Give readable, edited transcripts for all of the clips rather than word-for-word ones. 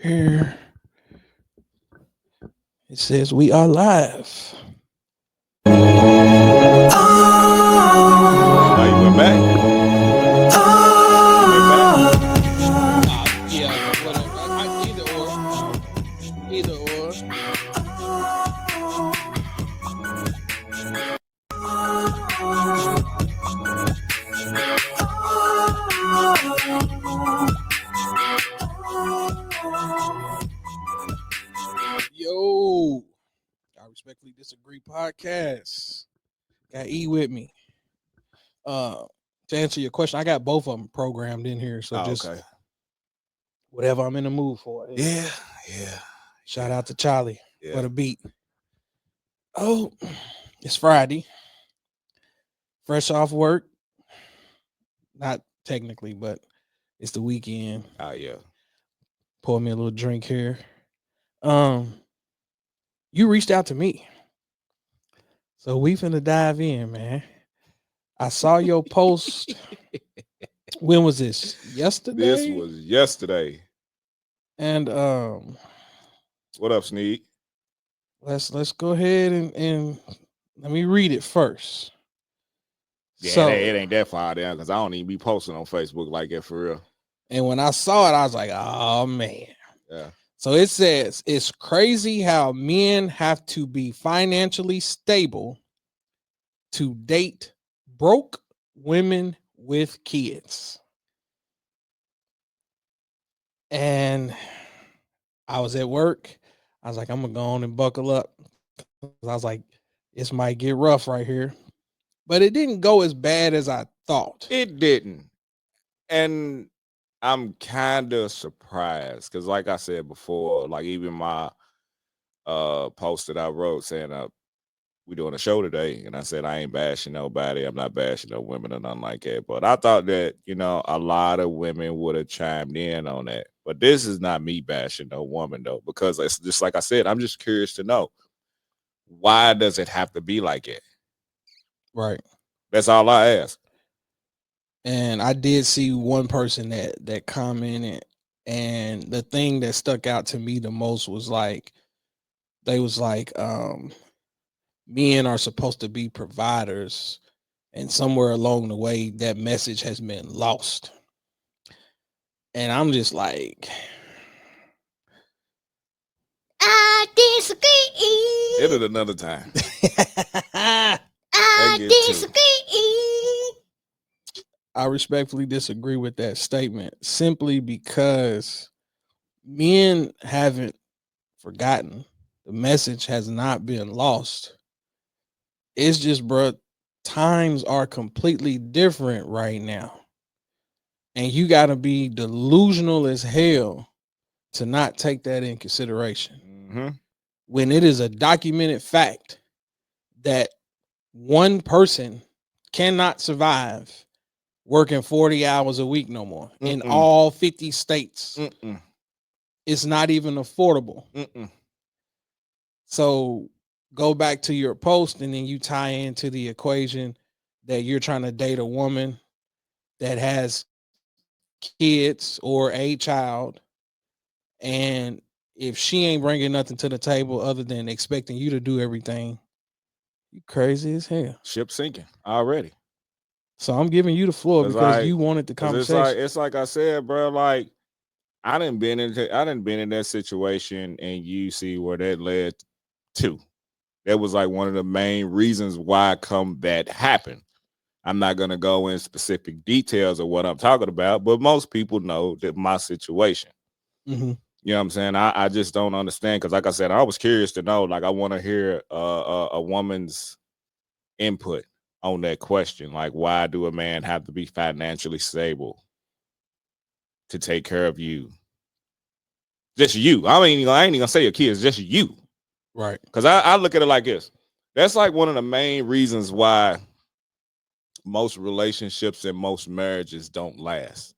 Here it says we are live. Oh, you went back? Yeah, whatever. Either or. Yo, I respectfully disagree. Podcast. Got E with me. To answer your question, I got both of them programmed in here, so just Okay. whatever I'm in the mood for. Yeah. Shout out to Charlie Yeah. for the beat. Oh, it's Friday. Fresh off work. Not technically, but it's the weekend. Oh, yeah. Pour me a little drink here. You reached out to me. So we finna dive in, man. I saw your post. When was this? Yesterday? This was yesterday. And What up, Sneak? let's go ahead and let me read it first. Yeah, So it ain't that far down because I don't even be posting on Facebook like that for real. and when I saw it, I was like, oh man. Yeah. So it says it's crazy how men have to be financially stable to date broke women with kids. And I was at work. I was like, I'm gonna go on and buckle up. I was like, this might get rough right here. But it didn't go as bad as I thought. It didn't. And I'm kind of surprised because, like I said before, like even my post that I wrote saying we doing a show today, and I said I ain't bashing nobody. I'm not bashing no women or nothing like that. But I thought that a lot of women would have chimed in on that. But this is not me bashing no woman though, because it's just like I said. I'm just curious to know why does it have to be like it? Right. That's all I ask. And I did see one person that commented, and the thing that stuck out to me the most was like they was like men are supposed to be providers, and somewhere along the way that message has been lost. And I'm just like, I disagree. Hit it another time. I get to it. disagree. I respectfully disagree with that statement simply because men haven't forgotten. The message has not been lost. It's just, bro, times are completely different right now. And you got to be delusional as hell to not take that in consideration. Mm-hmm. When it is a documented fact that one person cannot survive working 40 hours a week no more in all 50 states. It's not even affordable. So go back to your post and then you tie into the equation that you're trying to date a woman that has kids or a child, and if she ain't bringing nothing to the table other than expecting you to do everything, you crazy as hell. Ship sinking already. So I'm giving you the floor because you wanted the conversation. It's like I said, bro. Like I didn't been in that situation, and you see where that led to. That was like one of the main reasons why that happened. I'm not gonna go in specific details of what I'm talking about, but most people know that my situation. Mm-hmm. You know what I'm saying? I just don't understand because, like I said, I was curious to know. Like, I want to hear a woman's input on that question. Like, why do a man have to be financially stable to take care of you? Just you. I ain't even gonna say your kids. Just you. Right. Because I look at it like this. That's like one of the main reasons why most relationships and most marriages don't last.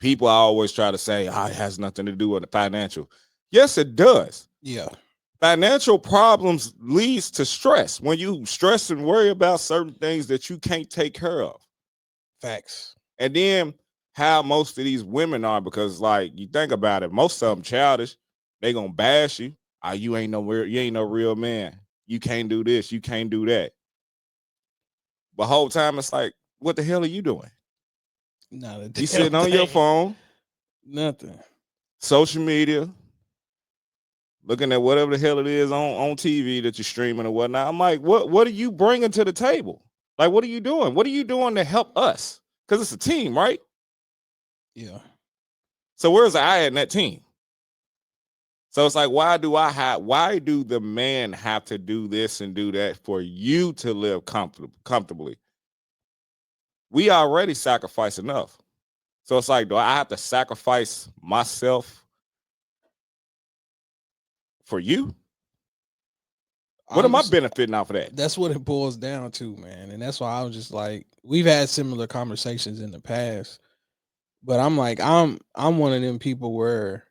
People always try to say, it has nothing to do with the financial. Yes, it does. Yeah. Financial problems leads to stress when you stress and worry about certain things that you can't take care of. Facts. And then how most of these women are, because like you think about it, most of them childish. They gonna bash you. You ain't no real man. You can't do this. You can't do that. The whole time it's like, what the hell are you doing? Not a You sitting on your phone, nothing. social media, looking at whatever the hell it is on TV that you're streaming or whatnot. I'm like, what are you bringing to the table? Like, what are you doing? What are you doing to help us? Because it's a team, right? Yeah. So where's the I in that team? So it's like, why do the man have to do this and do that for you to live comfortably? We already sacrifice enough. So it's like, do I have to sacrifice myself for you? What am I benefiting off of that? That's what it boils down to, man. And that's why I was just like, we've had similar conversations in the past, but I'm like, I'm one of them people where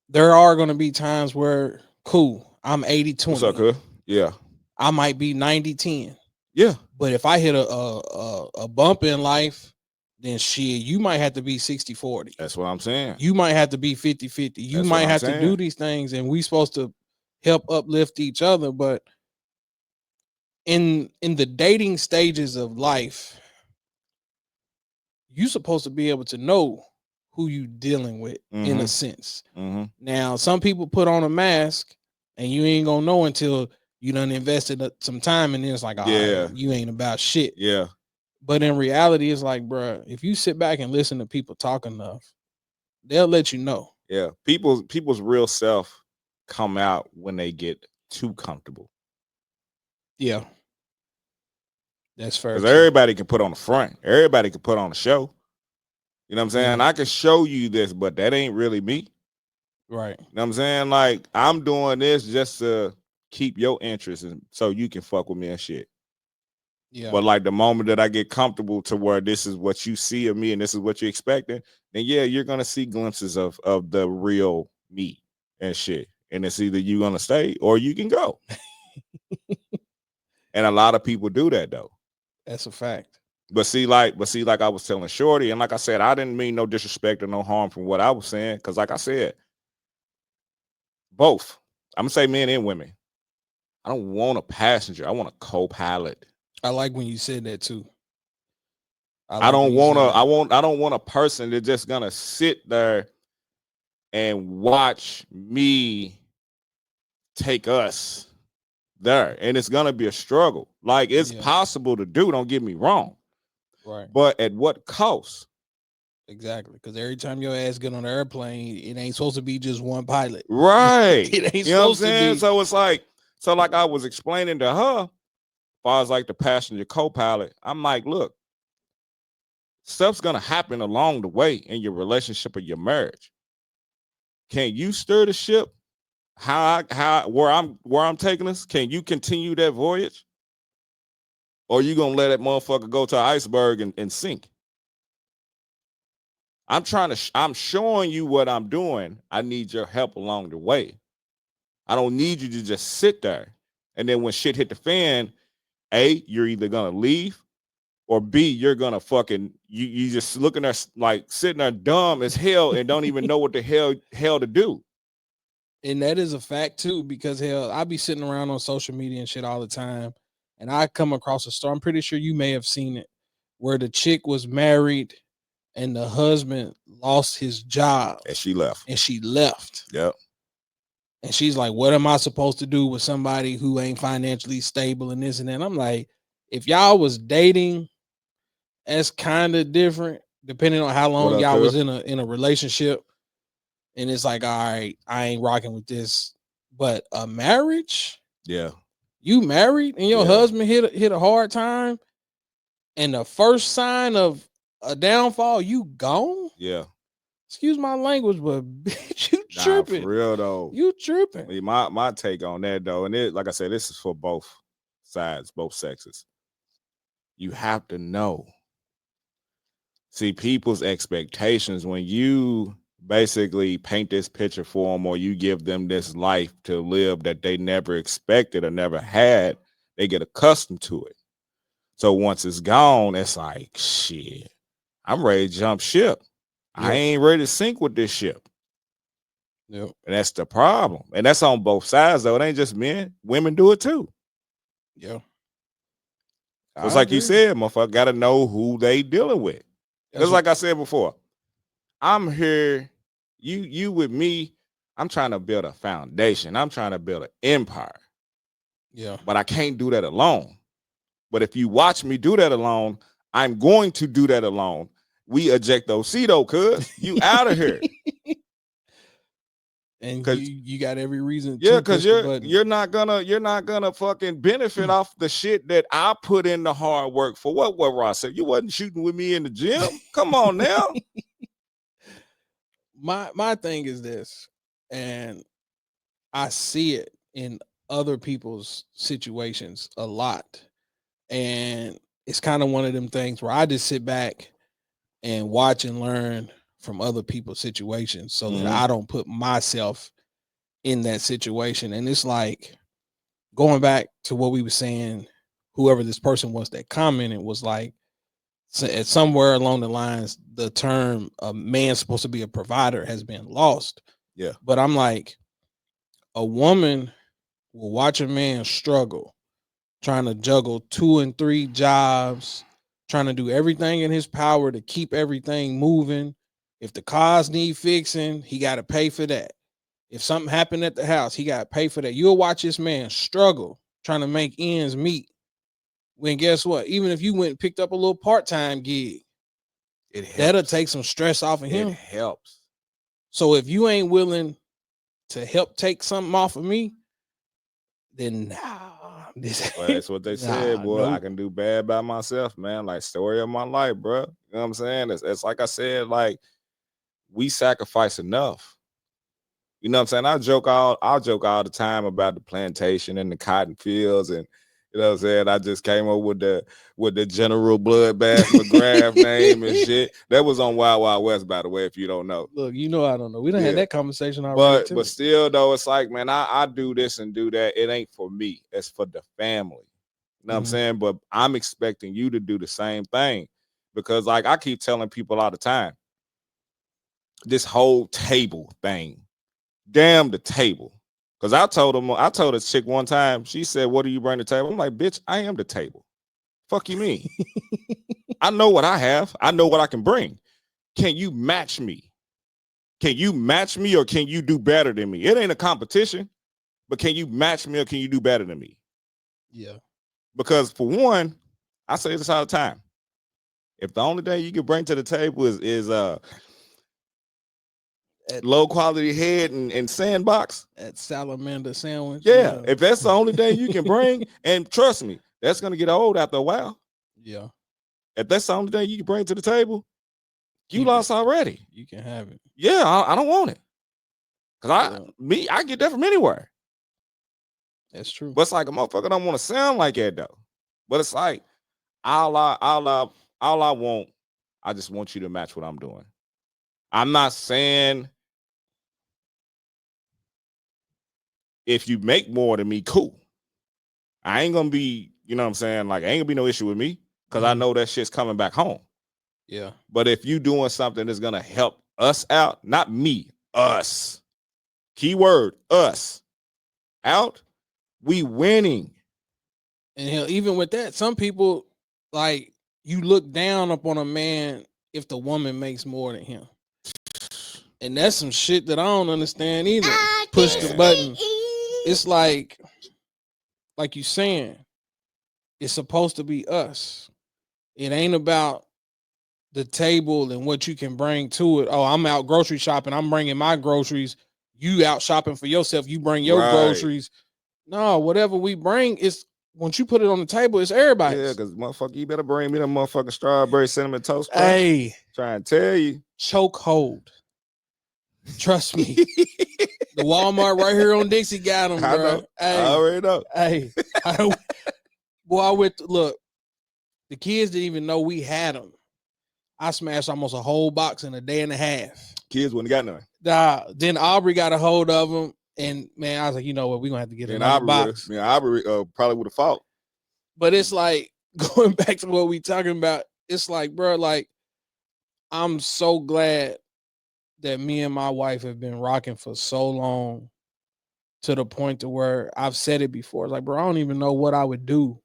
there are going to be times where, cool, I'm 80-20. What's up, cuz? Yeah. I might be 90-10. Yeah. But if I hit a bump in life, then shit, you might have to be 60-40. That's what I'm saying. You might have to be 50-50. You might have to do these things, and we supposed to help uplift each other. But in the dating stages of life, you supposed to be able to know who you dealing with in a sense. Now, some people put on a mask, and you ain't gonna know until you done invested some time, and then it's like, yeah, you ain't about shit. Yeah. But in reality, it's like, bro, if you sit back and listen to people talk enough, they'll let you know. Yeah. People's real self come out when they get too comfortable. Yeah. That's fair. Because everybody can put on the front. Everybody can put on a show. You know what I'm saying? Yeah. I can show you this, but that ain't really me. Right. You know what I'm saying? Like, I'm doing this just to keep your interest and so you can fuck with me and shit. Yeah. But like the moment that I get comfortable to where this is what you see of me and this is what you're expecting, then yeah, you're gonna see glimpses of the real me and shit. And it's either you're gonna stay or you can go. And a lot of people do that though. That's a fact. But see, like I was telling Shorty, and like I said, I didn't mean no disrespect or no harm from what I was saying. Cause like I said, both. I'm gonna say men and women. I don't want a passenger. I want a co-pilot. I like when you said that too. I don't want a person that's just gonna sit there and watch me take us there. And it's gonna be a struggle. Like, it's possible to do, don't get me wrong. Right. But at what cost? Exactly. Because every time your ass get on the airplane, it ain't supposed to be just one pilot. Right. It ain't you know supposed what I'm saying? to be. So it's like, I was explaining to her, as far as like the passenger co-pilot, I'm like, look, stuff's gonna happen along the way in your relationship or your marriage. Can you steer the ship? Where I'm taking us? Can you continue that voyage? Or you gonna let that motherfucker go to an iceberg and sink? I'm showing you what I'm doing. I need your help along the way. I don't need you to just sit there. And then when shit hit the fan, A, you're either gonna leave, or B, you're gonna fucking you just looking there like sitting there dumb as hell and don't even know what the hell to do. And that is a fact too, because hell, I be sitting around on social media and shit all the time, and I come across a story. I'm pretty sure you may have seen it, where the chick was married and the husband lost his job. And she left. Yep. And she's like, what am I supposed to do with somebody who ain't financially stable and this and that? I'm like, if y'all was dating, that's kind of different, depending on how long y'all was in a relationship. And it's like, all right, I ain't rocking with this. But a marriage? Yeah. You married and your husband hit a hard time, and the first sign of a downfall, you gone? Yeah. Excuse my language, but bitch, you tripping. For real though. You tripping. My take on that though, and it, like I said, this is for both sides, both sexes. You have to know. See, people's expectations, when you basically paint this picture for them or you give them this life to live that they never expected or never had, they get accustomed to it. So once it's gone, it's like, shit, I'm ready to jump ship. I ain't ready to sink with this ship. Yep. And that's the problem. And that's on both sides, though. It ain't just men. Women do it too. Yeah. It's like you said, motherfucker, got to know who they dealing with. Because like I said before, I'm here, you with me, I'm trying to build a foundation. I'm trying to build an empire. Yeah. But I can't do that alone. But if you watch me do that alone, I'm going to do that alone. We ejectocito, cuz you out of here. And you got every reason. Yeah, because you're not gonna fucking benefit off the shit that I put in the hard work for. What Ross said? You wasn't shooting with me in the gym. Come on now. My thing is this, and I see it in other people's situations a lot. And it's kind of one of them things where I just sit back and watch and learn from other people's situations so that I don't put myself in that situation. And it's like going back to what we were saying, whoever this person was that commented was like, at somewhere along the lines, the term a man's supposed to be a provider has been lost. Yeah. But I'm like, a woman will watch a man struggle, trying to juggle 2 and 3 jobs, trying to do everything in his power to keep everything moving. If the cars need fixing, he got to pay for that. If something happened at the house, he got to pay for that. You'll watch this man struggle trying to make ends meet. When guess what? Even if you went and picked up a little part-time gig, that'll take some stress off of him. It helps. So if you ain't willing to help take something off of me, then well, that's what they said, boy. I can do bad by myself, man. Like, story of my life, bro. You know what I'm saying? It's like I said, like, we sacrifice enough. You know what I'm saying? I'll joke all the time about the plantation and the cotton fields, and you know what I'm saying? I just came up with the General Bloodbath McGrath name and shit. That was on Wild Wild West, by the way, if you don't know. Look, you know I don't know. We done had that conversation already too. But still, though, it's like, man, I do this and do that. It ain't for me. It's for the family. You know what I'm saying? But I'm expecting you to do the same thing. Because like I keep telling people all the time, this whole table thing. Damn the table. Because I told a chick one time, she said, what do you bring to the table? I'm like, bitch, I am the table. Fuck you mean? I know what I have. I know what I can bring. Can you match me? Can you match me or can you do better than me? It ain't a competition, but can you match me or can you do better than me? Yeah. Because for one, I say this all the time. If the only thing you can bring to the table is low quality head and sandbox at salamander sandwich. Yeah, if that's the only thing you can bring, and trust me, that's gonna get old after a while. Yeah. If that's the only thing you can bring to the table, you lost already. You can have it. Yeah, I don't want it. Cause I get that from anywhere. That's true. But it's like a motherfucker don't want to sound like that though. But it's like all I want, I just want you to match what I'm doing. I'm not saying if you make more than me, cool. I ain't gonna be, you know what I'm saying? Like, ain't gonna be no issue with me because I know that shit's coming back home. Yeah. But if you doing something that's gonna help us out, not me, us. Keyword, us. Out, we winning. And hell, even with that, some people, like, you look down upon a man if the woman makes more than him. And that's some shit that I don't understand either. Push the button. It's like you saying, it's supposed to be us. It ain't about the table and what you can bring to it. Oh, I'm out grocery shopping. I'm bringing my groceries. You out shopping for yourself. You bring your groceries. No, whatever we bring is, once you put it on the table, it's everybody's. Yeah, because motherfucker, you better bring me the motherfucking strawberry cinnamon toast crunch. Hey, trying to tell you. Chokehold. Trust me. The Walmart right here on Dixie got them, bro. I know. Hey, I already know. Hey, look, the kids didn't even know we had them. I smashed almost a whole box in a day and a half. Kids wouldn't got none. Then Aubrey got a hold of them. And man, I was like, you know what? We're going to have to get another box. Aubrey probably would have fought. But it's like, going back to what we talking about, it's like, bro, like, I'm so glad that me and my wife have been rocking for so long, to the point to where I've said it before. Like, bro, I don't even know what I would do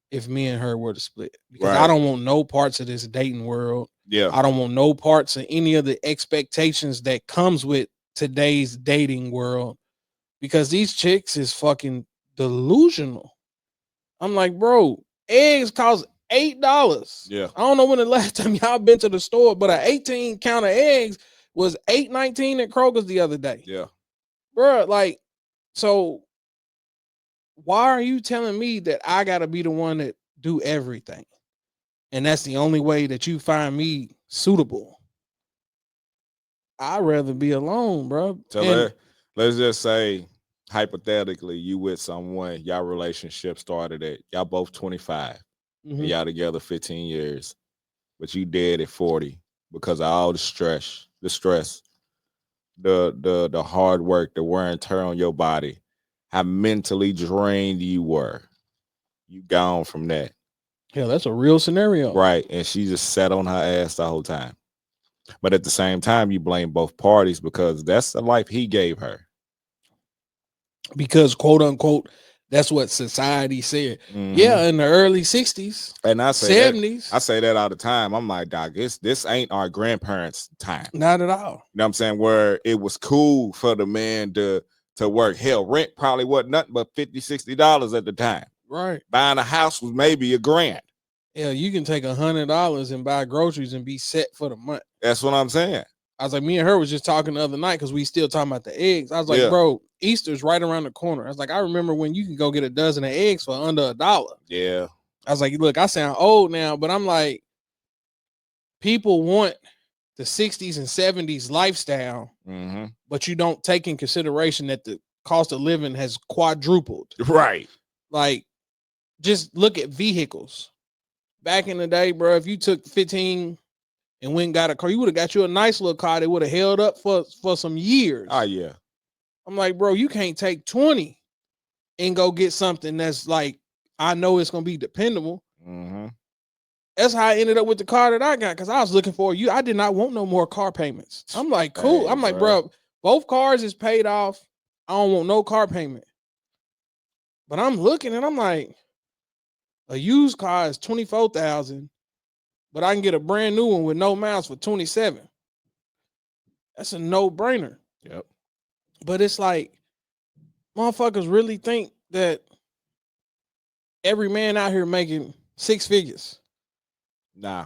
if me and her were to split, because I Right. don't want no parts of this dating world. Yeah. I don't want no parts of any of the expectations that comes with today's dating world, because these chicks is fucking delusional. I'm like, bro, eggs cost $8. Yeah. I don't know when the last time y'all been to the store, but an 18 count of eggs was $8.19 at Kroger's the other day. Yeah. Bro, like, so why are you telling me that I gotta be the one that do everything? And that's the only way that you find me suitable. I'd rather be alone, bro. So let's just say, hypothetically, you with someone, y'all relationship started at, y'all both 25, and y'all together 15 years, but you dead at 40 because of all the stress, the hard work, the wear and tear on your body, how mentally drained you were. You gone from that. Hell, that's a real scenario. Right. And she just sat on her ass the whole time. But at the same time, you blame both parties because that's the life he gave her. Because, quote unquote, that's what society said. Mhm. Yeah, in the early 60s, And I say 70s. I say that all the time. I'm like, Doc, this ain't our grandparents' time. Not at all. You know what I'm saying? Where it was cool for the man to work. Hell, rent probably wasn't nothing but $50, $60 at the time. Right. Buying a house was maybe $1,000. Yeah, you can take $100 and buy groceries and be set for the month. That's what I'm saying. I was like, me and her was just talking the other night because we still talking about the eggs. I was like, Yeah. bro, Easter's right around the corner. I was like, I remember when you can go get a dozen of eggs for under $1. Yeah. I was like, look, I sound old now, but I'm like, people want the 60s and 70s lifestyle, but you don't take in consideration that the cost of living has quadrupled. Right. Like, just look at vehicles. Back in the day, bro, if you took 15 and went and got a car, you would have got you a nice little car that would have held up for some years. Oh, yeah. I'm like, bro, you can't take 20 and go get something that's like, I know it's going to be dependable. That's how I ended up with the car that I got, because I was looking for you. I did not want no more car payments. I'm like, cool. I'm like, bro, both cars is paid off. I don't want no car payment. But I'm looking and I'm like, a used car is $24,000, but I can get a brand new one with no miles for $27,000. That's a no-brainer. Yep. But it's like, motherfuckers really think that every man out here making 6 figures. Nah.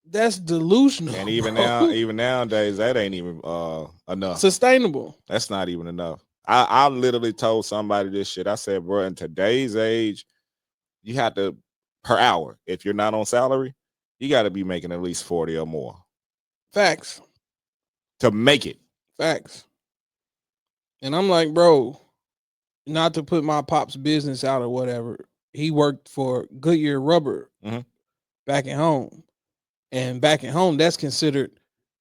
That's delusional. And even nowadays, that ain't even enough. Sustainable. That's not even enough. I literally told somebody this shit. I said, bro, in today's age, you have to, per hour, if you're not on salary, you got to be making at least 40 or more. Facts. To make it. Facts. And I'm like, bro, not to put my pop's business out or whatever, he worked for Goodyear Rubber back at home. And back at home, that's considered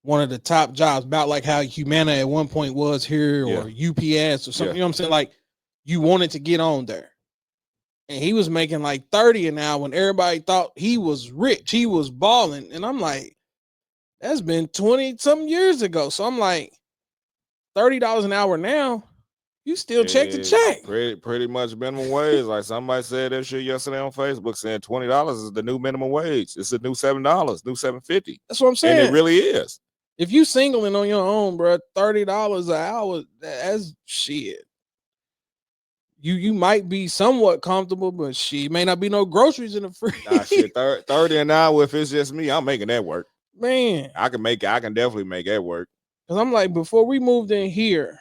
one of the top jobs, about like how Humana at one point was here, or UPS or something. You know what I'm saying? Like, you wanted to get on there. And he was making like 30 an hour when everybody thought he was rich. He was balling. And I'm like, that's been 20 some years ago. So I'm like, $30 an hour now, you still check the check. Pretty much minimum wage. Like somebody said that shit yesterday on Facebook, saying $20 is the new minimum wage. It's the new $7, new $7.50. That's what I'm saying. And it really is. If you single and on your own, bro, $30 an hour, that's shit. You might be somewhat comfortable, but she may not be no groceries in the fridge. Nah, shit, 30 an hour. If it's just me, I'm making that work. Man, I can definitely make that work. Cause I'm like, before we moved in here,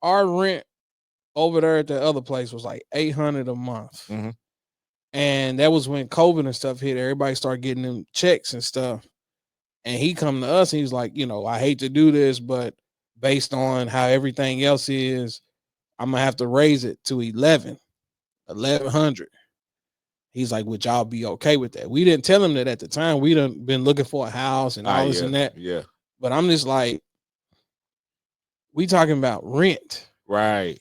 our rent over there at the other place was like $800 a month. And that was when COVID and stuff hit. Everybody started getting them checks and stuff. And he come to us and he's like, you know, I hate to do this, but based on how everything else is, I'm gonna have to raise it to $1,100. He's like, would y'all be okay with that? We didn't tell him that at the time. We done been looking for a house and all this and that. Yeah. But I'm just like, we talking about rent. Right.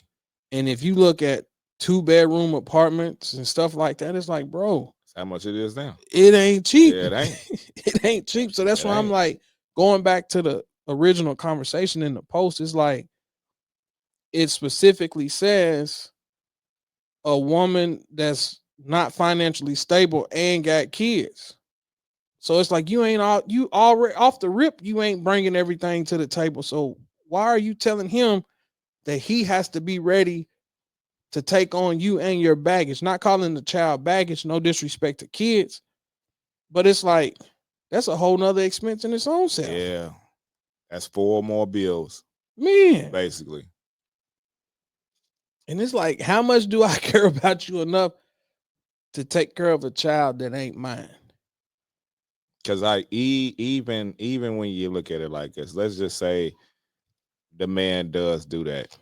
And if you look at 2-bedroom apartments and stuff like that, it's like, bro, it's How much it is now? It ain't cheap. Yeah, it ain't. It ain't cheap. So that's It why I'm ain't. like, going back to the original conversation in the post, it's like it specifically says a woman that's not financially stable and got kids. So it's like you already off the rip, you ain't bringing everything to the table. So why are you telling him that he has to be ready to take on you and your baggage? Not calling the child baggage, no disrespect to kids, but it's like that's a whole nother expense in its own self. Yeah. That's 4 more bills, Man. basically. And it's like, how much do I care about you enough to take care of a child that ain't mine? Because even when you look at it like this, let's just say the man does do that.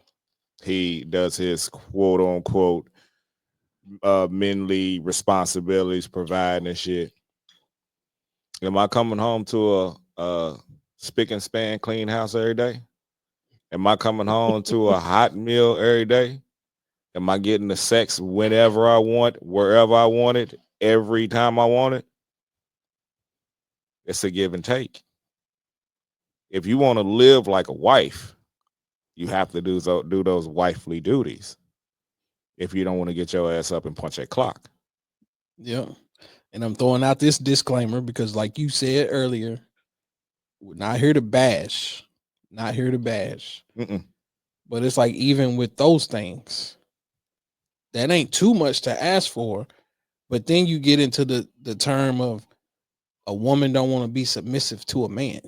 He does his quote unquote manly responsibilities, providing and shit. Am I coming home to a spick and span clean house every day? Am I coming home to a hot meal every day? Am I getting the sex whenever I want, wherever I want it, every time I want it? It's a give and take. If you want to live like a wife, you have to do those wifely duties. If you don't want to get your ass up and punch that clock. Yeah. And I'm throwing out this disclaimer because, like you said earlier, we're not here to bash. Not here to bash. Mm-mm. But it's like, even with those things, that ain't too much to ask for. But then you get into the term of a woman don't want to be submissive to a man.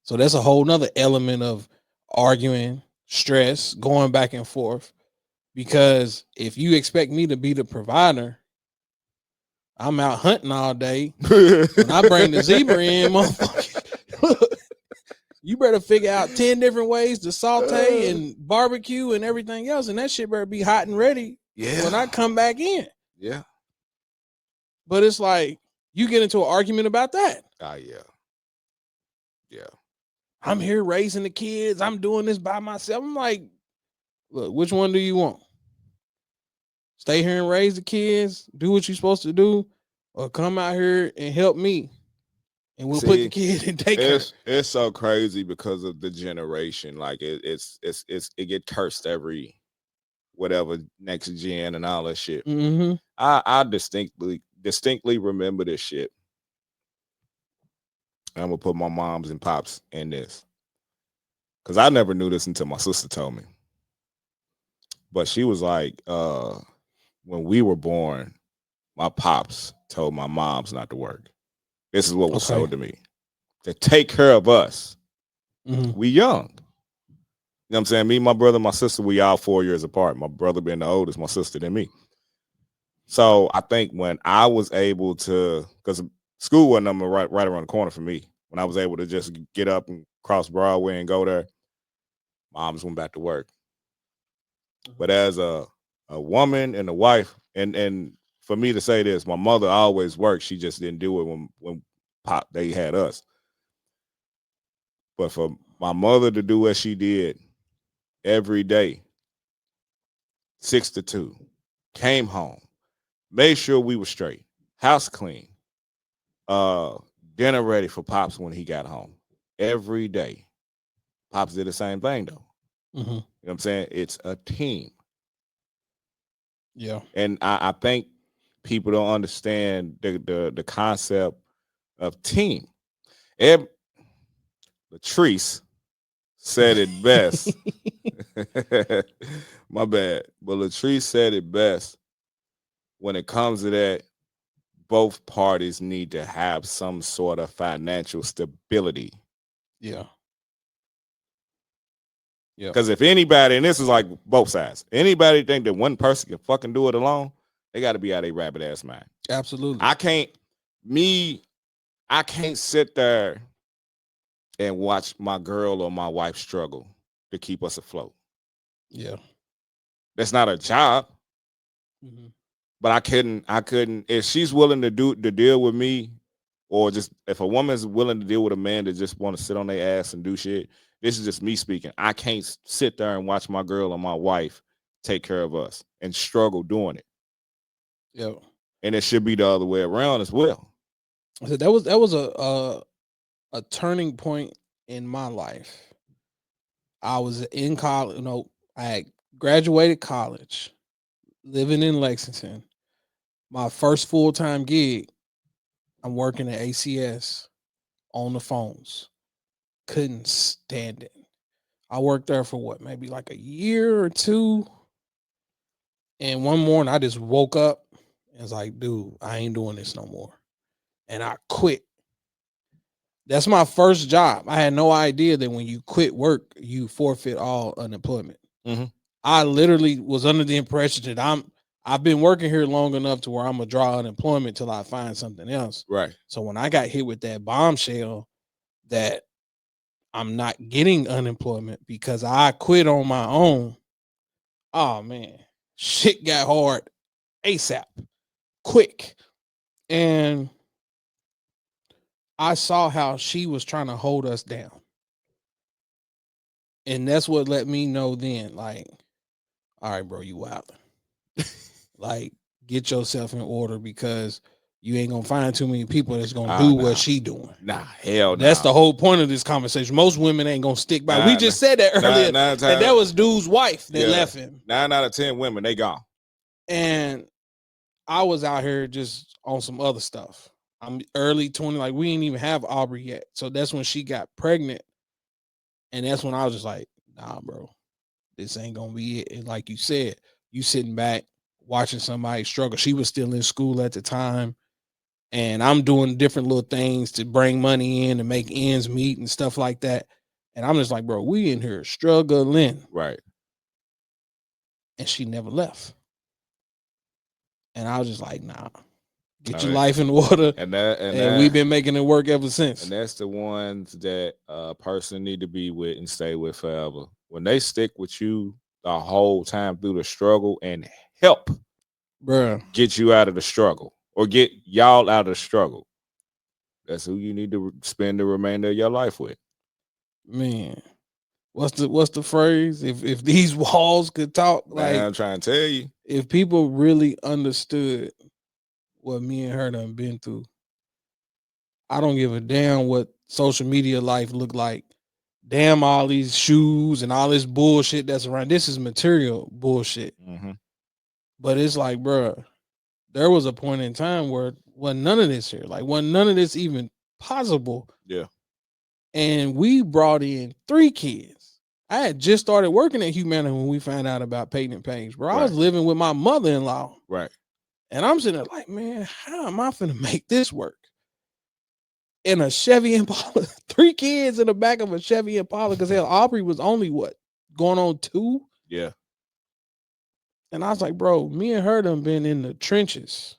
So that's a whole nother element of arguing, stress, going back and forth. Because if you expect me to be the provider, I'm out hunting all day. When I bring the zebra in, motherfucker, you better figure out 10 different ways to saute and barbecue and everything else. And that shit better be hot and ready when I come back in. Yeah. But it's like, you get into an argument about that. Yeah. Yeah. I'm here raising the kids. I'm doing this by myself. I'm like, look, which one do you want? Stay here and raise the kids, do what you're supposed to do, or come out here and help me, and we'll put the kid in daycare. It's so crazy because of the generation. Like it get cursed every whatever next gen and all that shit. Mm-hmm. I distinctly remember this shit. I'm gonna put my moms and pops in this because I never knew this until my sister told me. But she was like, when we were born, my pops told my moms not to work. This is what was sold to me. To take care of us. Mm-hmm. We young. You know what I'm saying? Me, my brother, my sister, we all 4 years apart. My brother being the oldest, my sister than me. So I think when I was able to, because school wasn't right around the corner for me. When I was able to just get up and cross Broadway and go there, moms went back to work. But as a woman and a wife, and for me to say this, my mother always worked. She just didn't do it when Pop they had us. But for my mother to do what she did every day, 6 to 2, came home, made sure we were straight, house clean, dinner ready for Pops when he got home. Every day. Pops did the same thing though. Mm-hmm. You know what I'm saying? It's a team. Yeah. And I think people don't understand the concept of team. Latrice said it best. My bad. But Latrice said it best. When it comes to that, both parties need to have some sort of financial stability. Yeah. Yeah. Because if anybody, and this is like both sides, anybody think that one person can fucking do it alone, they got to be out of their rabbit ass mind. Absolutely. I can't sit there and watch my girl or my wife struggle to keep us afloat. Yeah. That's not a job. Mm-hmm. But I couldn't, if she's willing to deal with me, or just if a woman's willing to deal with a man that just want to sit on their ass and do shit, this is just me speaking. I can't sit there and watch my girl or my wife take care of us and struggle doing it. Yeah. And it should be the other way around as well. So that was a turning point in my life. I was in college, I had graduated college, living in Lexington. My first full-time gig, I'm working at ACS on the phones. Couldn't stand it. I worked there for what, maybe like a year or two. And one morning I just woke up and was like, dude, I ain't doing this no more. And I quit. That's my first job. I had no idea that when you quit work, you forfeit all unemployment. Mhm. I literally was under the impression that I've been working here long enough to where I'm gonna draw unemployment till I find something else. Right. So when I got hit with that bombshell that I'm not getting unemployment because I quit on my own, oh man, shit got hard ASAP, quick. And I saw how she was trying to hold us down. And that's what let me know then, like, all right, bro, you wild. Like, get yourself in order because you ain't gonna find too many people that's gonna do what she doing. Nah, hell no. That's the whole point of this conversation. Most women ain't gonna stick by. We just said that earlier. That was dude's wife that left him. 9 out of 10 women, they gone. And I was out here just on some other stuff. I'm early 20, like we didn't even have Aubrey yet. So that's when she got pregnant. And that's when I was just like, nah, bro, this ain't gonna be it. And like you said, you sitting back watching somebody struggle. She was still in school at the time. And I'm doing different little things to bring money in and make ends meet and stuff like that. And I'm just like, bro, we in here struggling. Right. And she never left. And I was just like, nah, get your life in order. And we've been making it work ever since. And that's the ones that a person need to be with and stay with forever. When they stick with you the whole time through the struggle and help get you out of the struggle or get y'all out of the struggle, that's who you need to spend the remainder of your life with. Man, what's the phrase? If these walls could talk, man, like I'm trying to tell you, if people really understood what me and her done been through, I don't give a damn what social media life look like. Damn all these shoes and all this bullshit that's around. This is material bullshit. Mm-hmm. But it's like, bro, there was a point in time where wasn't none of this here. Like, wasn't none of this even possible. Yeah. And we brought in 3 kids. I had just started working at Humana when we found out about Peyton and Page, bro. I was living with my mother-in-law. Right. And I'm sitting there like, man, how am I finna make this work? In a Chevy Impala, 3 kids in the back of a Chevy Impala, because hell, Aubrey was only what, going on 2? Yeah. And I was like, bro, me and her done been in the trenches.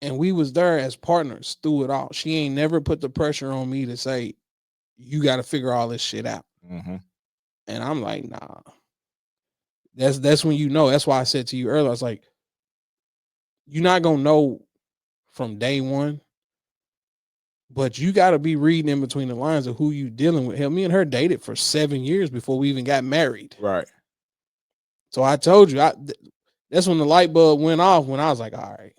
And we was there as partners through it all. She ain't never put the pressure on me to say, you got to figure all this shit out. Mm-hmm. And I'm like, nah. That's when you know. That's why I said to you earlier, I was like, you're not going to know from day one. But you got to be reading in between the lines of who you dealing with. Hell, me and her dated for 7 years before we even got married. Right. So I told you, that's when the light bulb went off when I was like, all right,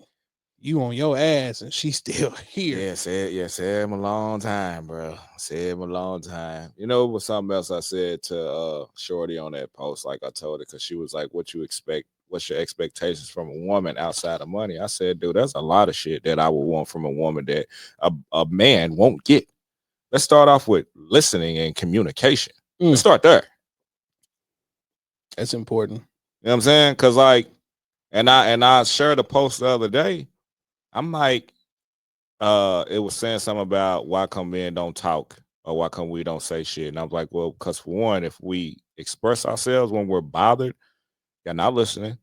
you on your ass and she's still here. Yeah, said him a long time, bro. Said him a long time. You know, was something else I said to Shorty on that post, like I told her, because she was like, what you expect? What's your expectations from a woman outside of money? I said, dude, there's a lot of shit that I would want from a woman that a man won't get. Let's start off with listening and communication. Let's start there. That's important. You know what I'm saying? Because like, and I shared a post the other day. I'm like, it was saying something about why come men don't talk or why come we don't say shit. And I was like, well, because for one, if we express ourselves when we're bothered, you're not listening.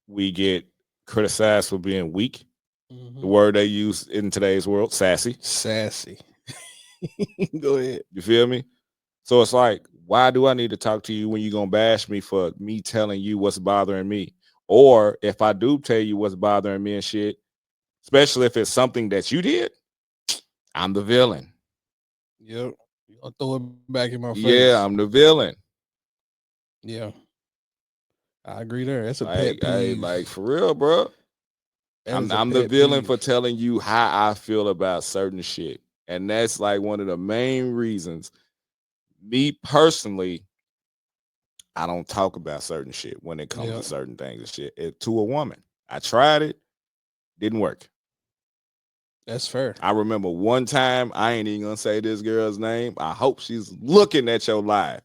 We get criticized for being weak. Mm-hmm. The word they use in today's world, sassy. Sassy. Go ahead. You feel me? So it's like, why do I need to talk to you when you're going to bash me for me telling you what's bothering me? Or if I do tell you what's bothering me and shit, especially if it's something that you did, I'm the villain. Yep. I'll throw it back in my face. Yeah, I'm the villain. Yeah. I agree there. That's a pet peeve. Like for real, bro. I'm the villain for telling you how I feel about certain shit. And that's like one of the main reasons. Me personally, I don't talk about certain shit when it comes to certain things and shit. To a woman. I tried it, didn't work. That's fair. I remember one time, I ain't even gonna say this girl's name. I hope she's looking at your live.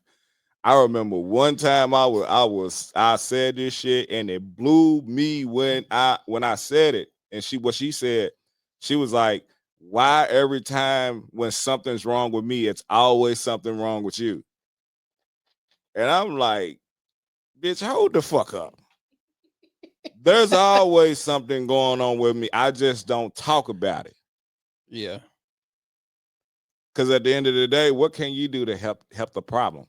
I remember one time I said this shit and it blew me when I said it. And she said, she was like, why every time when something's wrong with me, it's always something wrong with you? And I'm like, bitch, hold the fuck up. There's always something going on with me. I just don't talk about it. Yeah. Because at the end of the day, what can you do to help the problem?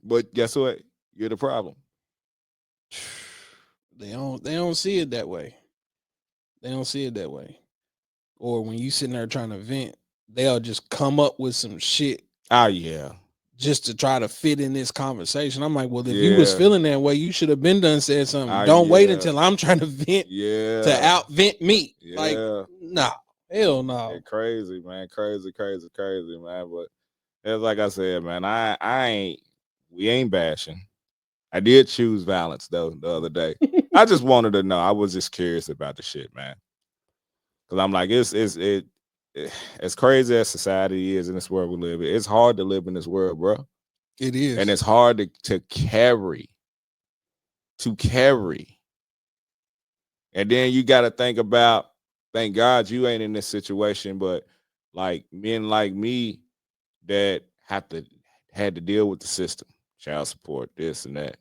But guess what? You're the problem. They don't see it that way. They don't see it that way. Or when you sitting there trying to vent, they'll just come up with some shit. Oh yeah. Just to try to fit in this conversation. I'm like, well, if you was feeling that way, you should have been done said something. Don't wait until I'm trying to vent to out vent me. Like, nah, hell no. It's crazy, man. Crazy, man. But it's like I said, man, we ain't bashing. I did choose violence though the other day. I just wanted to know. I was just curious about the shit, man. Cause I'm like, it's as crazy as society is in this world we live in, it's hard to live in this world, bro. It is. And it's hard to carry. And then you got to think about, thank God you ain't in this situation, but like men like me that had to deal with the system, child support, this and that.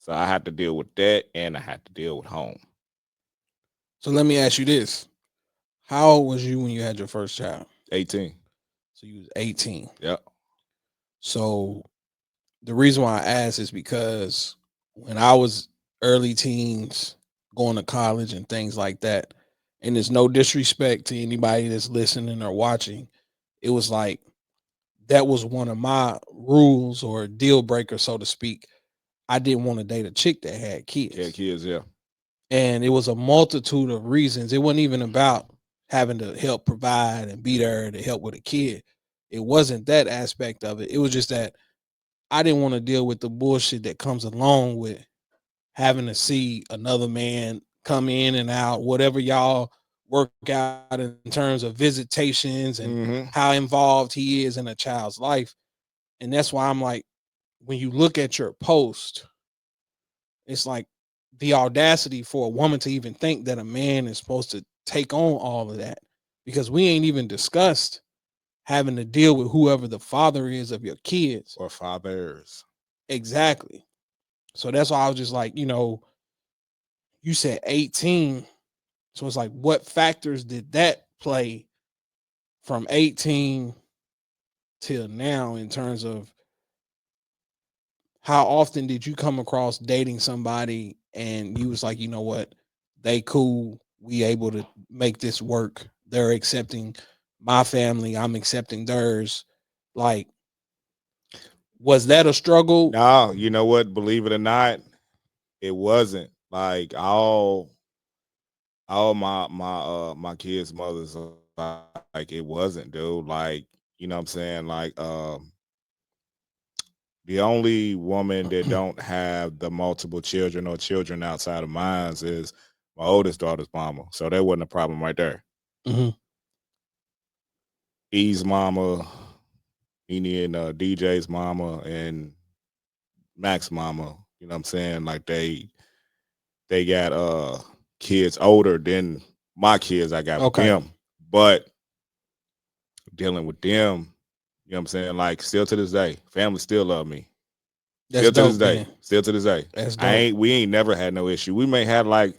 So I had to deal with that and I had to deal with home. So let me ask you this. How old was you when you had your first child? 18. So you was 18. Yep. So the reason why I asked is because when I was early teens, going to college and things like that, and there's no disrespect to anybody that's listening or watching, it was like that was one of my rules or deal breaker, so to speak. I didn't want to date a chick that had kids. Yeah, kids, yeah. And it was a multitude of reasons. It wasn't even about having to help provide and be there to help with a kid. It wasn't that aspect of it. It was just that I didn't want to deal with the bullshit that comes along with having to see another man come in and out, whatever y'all work out in terms of visitations and how involved he is in a child's life. And that's why I'm like, when you look at your post, it's like the audacity for a woman to even think that a man is supposed to take on all of that, because we ain't even discussed having to deal with whoever the father is of your kids or fathers. Exactly. So that's why I was just like, you said 18. So it's like, what factors did that play from 18 till now in terms of how often did you come across dating somebody and you was like, you know what, they cool, we able to make this work. They're accepting my family, I'm accepting theirs. Like, was that a struggle? No, you know what? Believe it or not, it wasn't. Like all my kids' mothers, like it wasn't, dude. Like, you know what I'm saying? Like the only woman that don't have the multiple children or children outside of mine is my oldest daughter's mama. So that wasn't a problem right there. E's mama, Eni and DJ's mama, and Mac's mama. You know what I'm saying? Like they got kids older than my kids I got with them. But dealing with them, you know what I'm saying? Like still to this day, family still love me. That's still to dope, this day. man. Still to this day. That's dope. We ain't never had no issue. We may have like,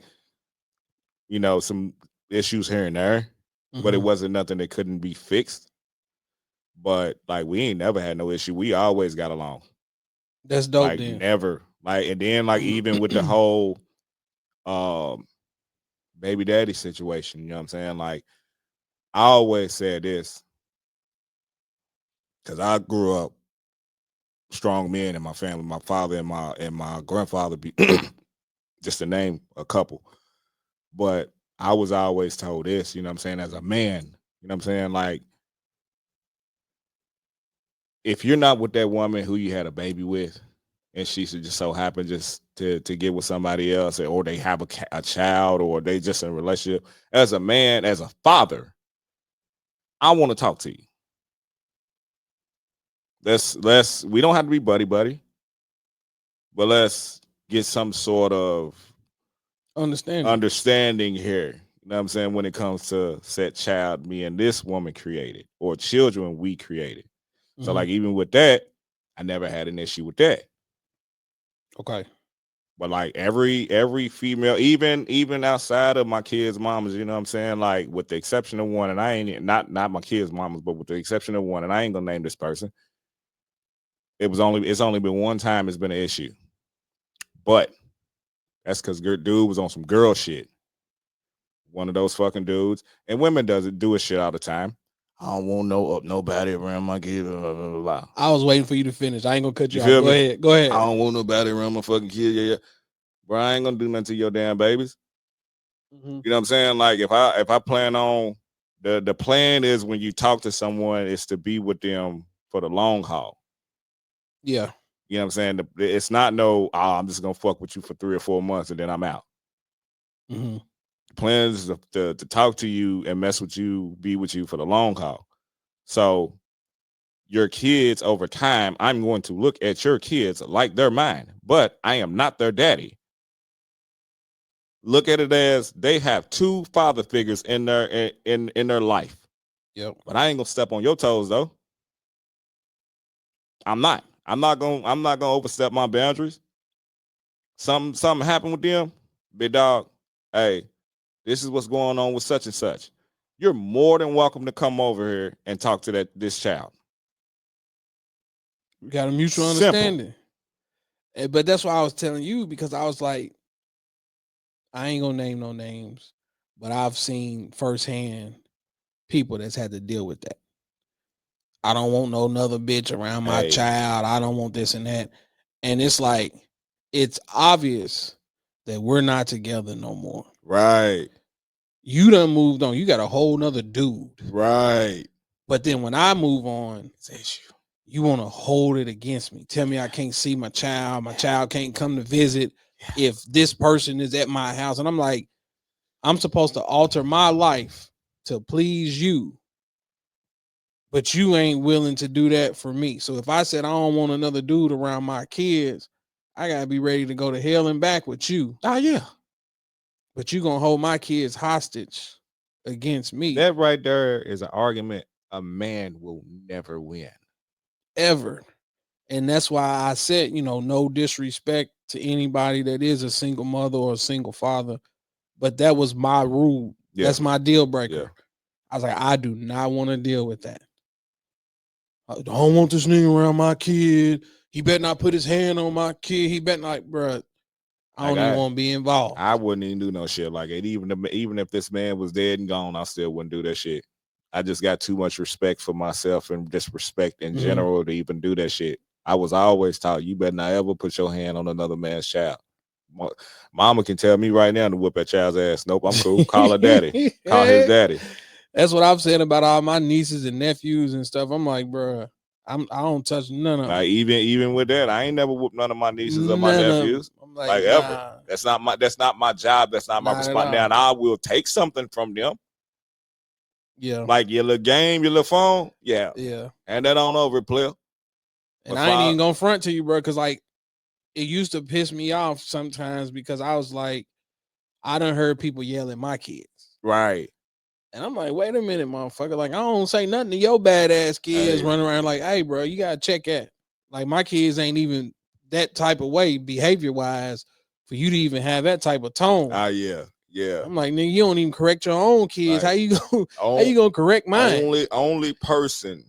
some issues here and there, but it wasn't nothing that couldn't be fixed. But like we ain't never had no issue. We always got along. That's dope. Like then. never. Like, and then like even with the whole baby daddy situation, you know what I'm saying? Like I always said this, because I grew up strong men in my family. My father and my grandfather, just to name a couple. But I was always told this, you know what I'm saying, as a man, you know what I'm saying? Like, if you're not with that woman who you had a baby with, and she should just so happen just to get with somebody else, or they have a child, or they just in a relationship, as a man, as a father, I want to talk to you. Let's we don't have to be buddy, but let's get some sort of understanding here. You know what I'm saying? When it comes to said child me and this woman created, or children we created. So like, even with that, I never had an issue with that. Okay. But like every female, even outside of my kids' mamas, you know what I'm saying? Like, with the exception of one, and I ain't not my kids' mamas, but with the exception of one, and I ain't gonna name this person. It's only been one time it's been an issue. But that's because dude was on some girl shit. One of those fucking dudes. And women do a shit all the time. I don't want nobody around my kid. Blah, blah, blah, blah. I was waiting for you to finish. I ain't gonna cut you off. feel Go me? ahead. Go ahead. I don't want nobody around my fucking kid. Yeah. Bro, I ain't gonna do nothing to your damn babies. You know what I'm saying? Like, if I plan on the plan is, when you talk to someone, is to be with them for the long haul. Yeah. You know what I'm saying? It's not no, I'm just gonna fuck with you for 3 or 4 months and then I'm out. The plan is to talk to you and mess with you, be with you for the long haul. So your kids, over time, I'm going to look at your kids like they're mine, but I am not their daddy. Look at it as they have 2 father figures in their life. Yep. But I ain't gonna step on your toes though. I'm not gonna overstep my boundaries. Something happened with them, big dog. Hey, this is what's going on with such and such. You're more than welcome to come over here and talk to this child. We got a mutual understanding. But that's why I was telling you, because I was like, I ain't gonna name no names, but I've seen firsthand people that's had to deal with that. I don't want no another bitch around my child. I don't want this and that. And it's like, it's obvious that we're not together no more. Right. You done moved on. You got a whole nother dude. Right. But then when I move on, you want to hold it against me. Tell me I can't see my child. My child can't come to visit if this person is at my house. And I'm like, I'm supposed to alter my life to please you, but you ain't willing to do that for me. So if I said I don't want another dude around my kids, I gotta be ready to go to hell and back with you. Oh yeah. But you gonna hold my kids hostage against me. That right there is an argument a man will never win. Ever. And that's why I said, no disrespect to anybody that is a single mother or a single father, but that was my rule. Yeah. That's my deal breaker. Yeah. I was like, I do not want to deal with that. I don't want this nigga around my kid. He better not put his hand on my kid. He better not, bro. I don't even want to be involved. I wouldn't even do no shit like it. Even if this man was dead and gone, I still wouldn't do that shit. I just got too much respect for myself and just respect in general to even do that shit. I was always taught, you better not ever put your hand on another man's child. Mama can tell me right now to whoop that child's ass. Nope, I'm cool. Call her daddy. Call his daddy. That's what I'm saying about all my nieces and nephews and stuff. I'm like, bro, I don't touch none of them. Like, even with that, I ain't never whooped none of my nieces or my nephews. I'm like nah. Ever. That's not my job. That's not my responsibility. Now, and I will take something from them. Yeah. Like your little game, your little phone. Yeah. Yeah. And that on over, player. And I ain't even gonna front to you, bro, because like it used to piss me off sometimes because I was like, I done heard people yell at my kids. Right. And I'm like, wait a minute, motherfucker. Like, I don't say nothing to your badass kids running around like, hey, bro, you gotta check that. Like, my kids ain't even that type of way, behavior-wise, for you to even have that type of tone. Yeah. Yeah. I'm like, nigga, you don't even correct your own kids. Right. How you gonna correct mine? Only person,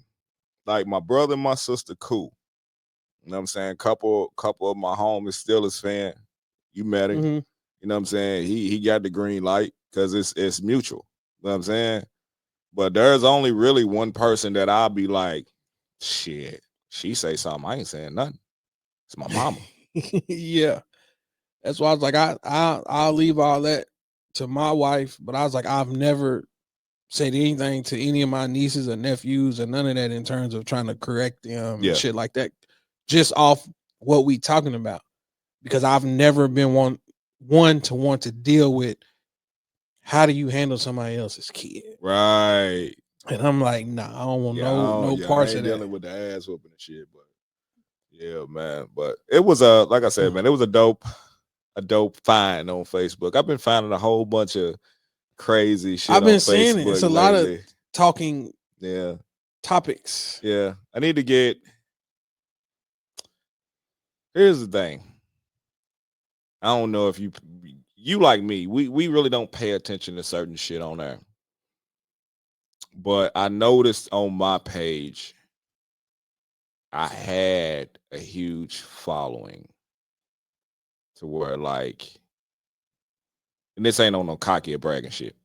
like my brother and my sister, cool. You know what I'm saying? Couple of my homies, Steelers fan. You met him. You know what I'm saying? He got the green light because it's mutual. You know what I'm saying? But there's only really one person that I'll be like, shit, she say something, I ain't saying nothing. It's my mama. Yeah. That's why I was like, I'll leave all that to my wife, but I was like, I've never said anything to any of my nieces or nephews or none of that in terms of trying to correct them Yeah. and shit like that. Just off what we talking about. Because I've never been one to want to deal with how do you handle somebody else's kid. Right. And I'm like, nah, I don't want no parts I of ain't that. dealing with the ass whooping and shit, but yeah, man. But it was like I said, man, it was a dope find on Facebook. I've been finding a whole bunch of crazy shit I've been on seeing Facebook it. It's a lately. lot of talking topics. Yeah. I need to get. Here's the thing. I don't know if you like me. We really don't pay attention to certain shit on there. But I noticed on my page, I had a huge following to where like, and this ain't on no cocky or bragging shit,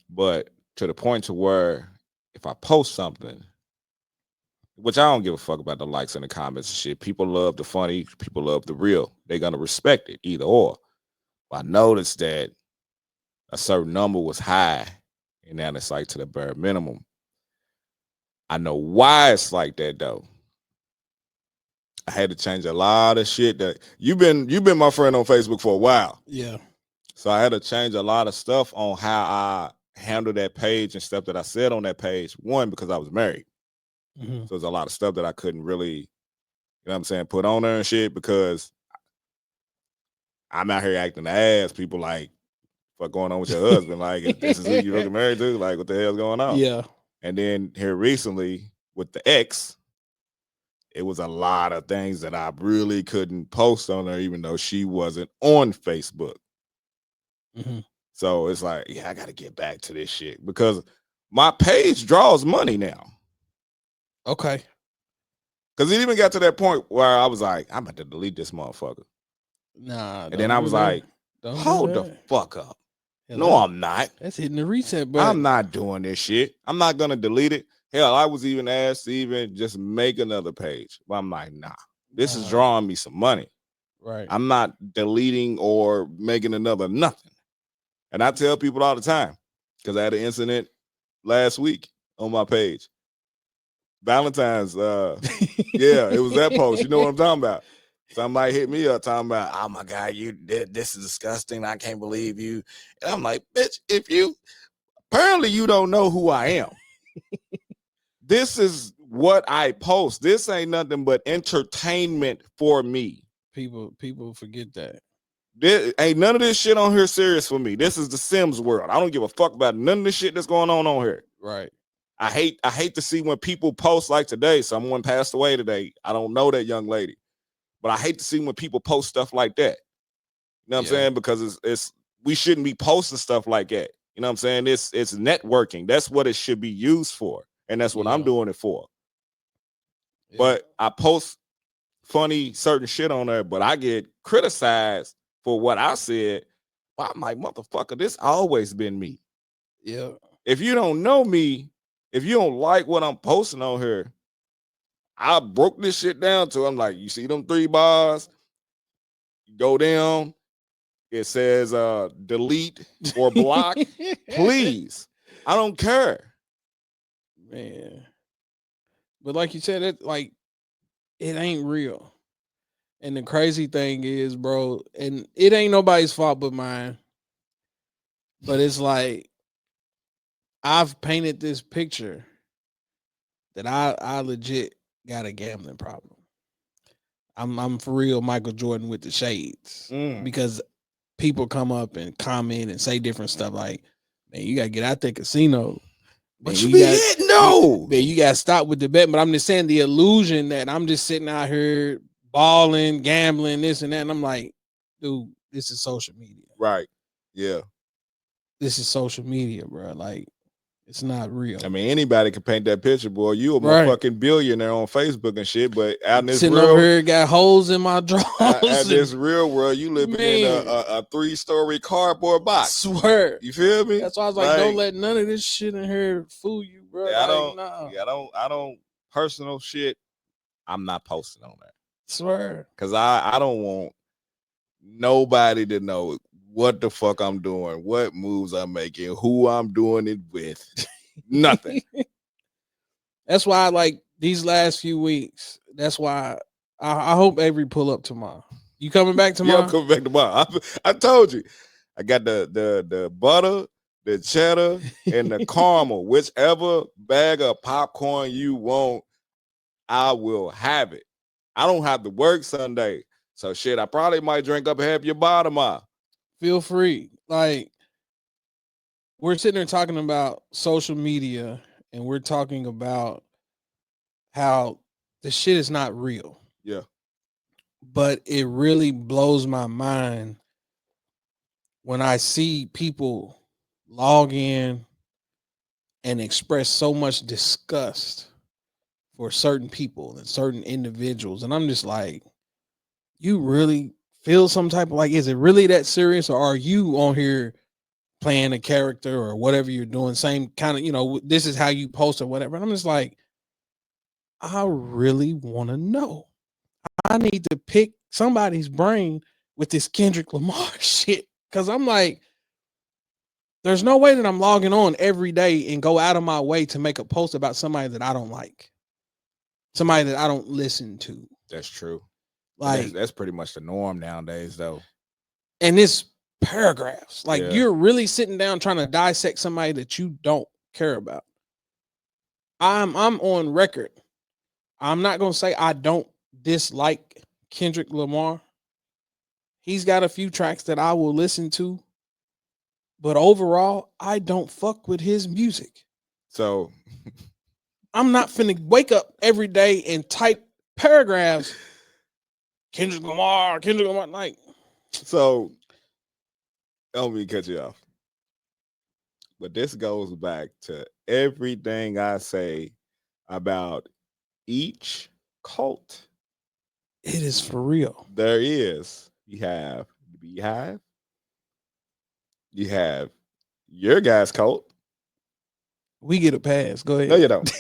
but to the point to where if I post something, which I don't give a fuck about the likes and the comments and shit. People love the funny, people love the real. They're gonna respect it, either or. But I noticed that a certain number was high, and now it's like to the bare minimum. I know why it's like that though. I had to change a lot of shit that you've been my friend on Facebook for a while. Yeah. So I had to change a lot of stuff on how I handle that page and stuff that I said on that page. One, because I was married. So there's a lot of stuff that I couldn't really, you know what I'm saying, put on there and shit because I'm out here acting the ass. People like, what going on with your husband? Like, if this is who you fucking married to, like, what the hell's going on? Yeah. And then here recently with the ex, it was a lot of things that I really couldn't post on her, even though she wasn't on Facebook. So it's like, yeah, I got to get back to this shit because my page draws money now. Okay. Because it even got to that point where I was like, I'm about to delete this motherfucker. Nah. And then I was like, hold the fuck up. Hell, no, I'm not. That's hitting the reset button. I'm not doing this shit. I'm not going to delete it. Hell, I was even asked to even just make another page. But I'm like, nah, this is drawing me some money. Right. I'm not deleting or making another nothing. And I tell people all the time, because I had an incident last week on my page. Valentine's, yeah, it was that post. You know what I'm talking about? Somebody hit me up talking about, oh my God, this is disgusting. I can't believe you. And I'm like, bitch, apparently you don't know who I am. This is what I post. This ain't nothing but entertainment for me. People forget that. There ain't none of this shit on here serious for me. This is the Sims world. I don't give a fuck about none of the shit that's going on here. Right. I hate to see when people post like today. Someone passed away today. I don't know that young lady, but I hate to see when people post stuff like that. You know what I'm saying? Because it's we shouldn't be posting stuff like that. You know what I'm saying? It's networking. That's what it should be used for, and that's what I'm doing it for. But I post funny certain shit on there, but I get criticized for what I said. Well, I'm like, motherfucker, this always been me. Yeah. If you don't know me, if you don't like what I'm posting on here, I broke this shit down to, I'm like, you see them 3 bars? You go down, it says delete or block. Please. I don't care. Man. But like you said, it ain't real. And the crazy thing is, bro, and it ain't nobody's fault but mine. But it's like I've painted this picture that I legit got a gambling problem. I'm for real Michael Jordan with the shades. Because people come up and comment and say different stuff like, man, you gotta get out there casino. But man, you gotta stop with the bet. But I'm just saying the illusion that I'm just sitting out here balling, gambling, this and that. And I'm like, dude, this is social media. Right. Yeah. This is social media, bro. Like, it's not real. I mean, anybody can paint that picture, boy. You a motherfucking billionaire on Facebook and shit, but out in this sitting real over here, got holes in my drawers. At this real world, you living in a 3-story cardboard box. Swear. You feel me? That's why I was like, don't let none of this shit in here fool you, bro. Yeah, I don't personal shit. I'm not posting on that. Swear. Because I don't want nobody to know what the fuck I'm doing, what moves I'm making, who I'm doing it with. Nothing. That's why I like these last few weeks. That's why I hope Avery pull up tomorrow. You coming back Yeah, tomorrow? I'm coming back tomorrow. I told you. I got the butter, the cheddar, and the caramel. Whichever bag of popcorn you want, I will have it. I don't have to work Sunday. So shit, I probably might drink up half your bottom off. Feel free. Like, we're sitting there talking about social media and we're talking about how the shit is not real. Yeah. But it really blows my mind when I see people log in and express so much disgust for certain people and certain individuals. And I'm just like, you really feel some type of like, is it really that serious? Or are you on here playing a character or whatever you're doing? Same kind of, this is how you post or whatever. And I'm just like, I really want to know. I need to pick somebody's brain with this Kendrick Lamar shit. Cause I'm like, there's no way that I'm logging on every day and go out of my way to make a post about somebody that I don't like, somebody that I don't listen to. That's true. Like, that's pretty much the norm nowadays, though. And it's paragraphs. Like, Yeah. you're really sitting down trying to dissect somebody that you don't care about. I'm on record. I'm not gonna say I don't dislike Kendrick Lamar. He's got a few tracks that I will listen to, but overall, I don't fuck with his music. So I'm not finna wake up every day and type paragraphs. Kendrick Lamar, like. So, don't me cut you off. But this goes back to everything I say about each cult. It is for real. There is. You have the Beehive. You have your guys' cult. We get a pass. Go ahead. No, you don't.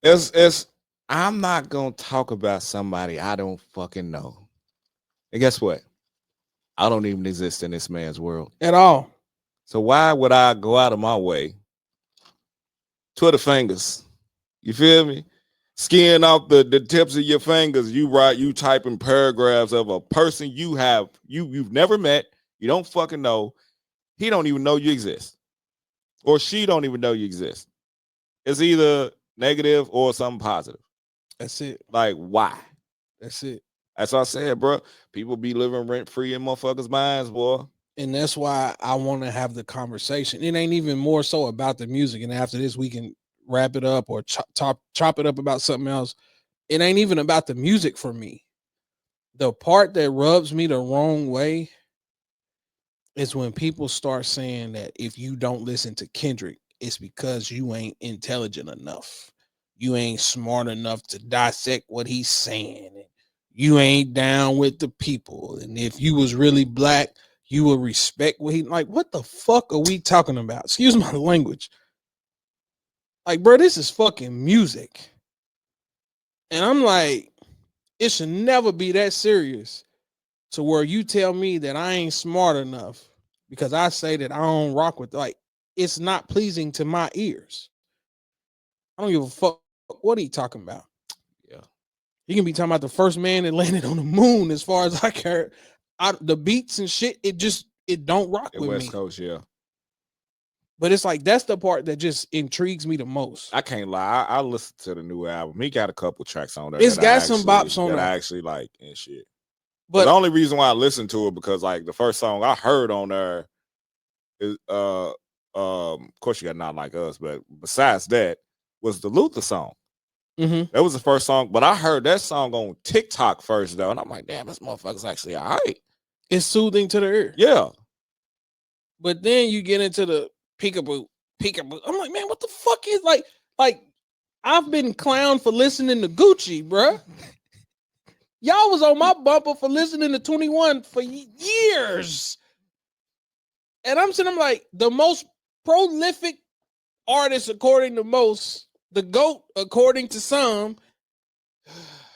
It's I'm not gonna talk about somebody I don't fucking know. And guess what? I don't even exist in this man's world at all. So why would I go out of my way? Twitter fingers. You feel me? Skin off the tips of your fingers. You typing paragraphs of a person you've never met. You don't fucking know. He don't even know you exist. Or she don't even know you exist. It's either negative or something positive. That's it. Like, why? That's it. That's what I said, bro. People be living rent free in motherfuckers' minds, boy. And that's why I want to have the conversation. It ain't even more so about the music. And after this, we can wrap it up or chop it up about something else. It ain't even about the music for me. The part that rubs me the wrong way is when people start saying that if you don't listen to Kendrick, it's because you ain't intelligent enough. You ain't smart enough to dissect what he's saying. And you ain't down with the people. And if you was really black, you will respect what he like. What the fuck are we talking about? Excuse my language. Like, bro, this is fucking music. And I'm like, it should never be that serious to where you tell me that I ain't smart enough because I say that I don't rock with, like, it's not pleasing to my ears. I don't give a fuck what he talking about. Yeah. He can be talking about the first man that landed on the moon as far as I care. The beats and shit, it don't rock with West me. Coast, yeah. But it's like, that's the part that just intrigues me the most. I can't lie. I listened to the new album. He got a couple tracks on there. It's got some bops on that there. I actually like and shit. But the only reason why I listened to it because like the first song I heard on there is of course you got Not Like Us, but besides that was the Luther song. Mm-hmm. That was the first song, but I heard that song on TikTok first though, and I'm like, damn, this motherfucker's actually all right. It's soothing to the ear. Yeah. But then you get into the peekaboo. I'm like, man, what the fuck is like I've been clowned for listening to Gucci, bruh. Y'all was on my bumper for listening to 21 for years. And I'm like, the most prolific artist according to most, the GOAT according to some,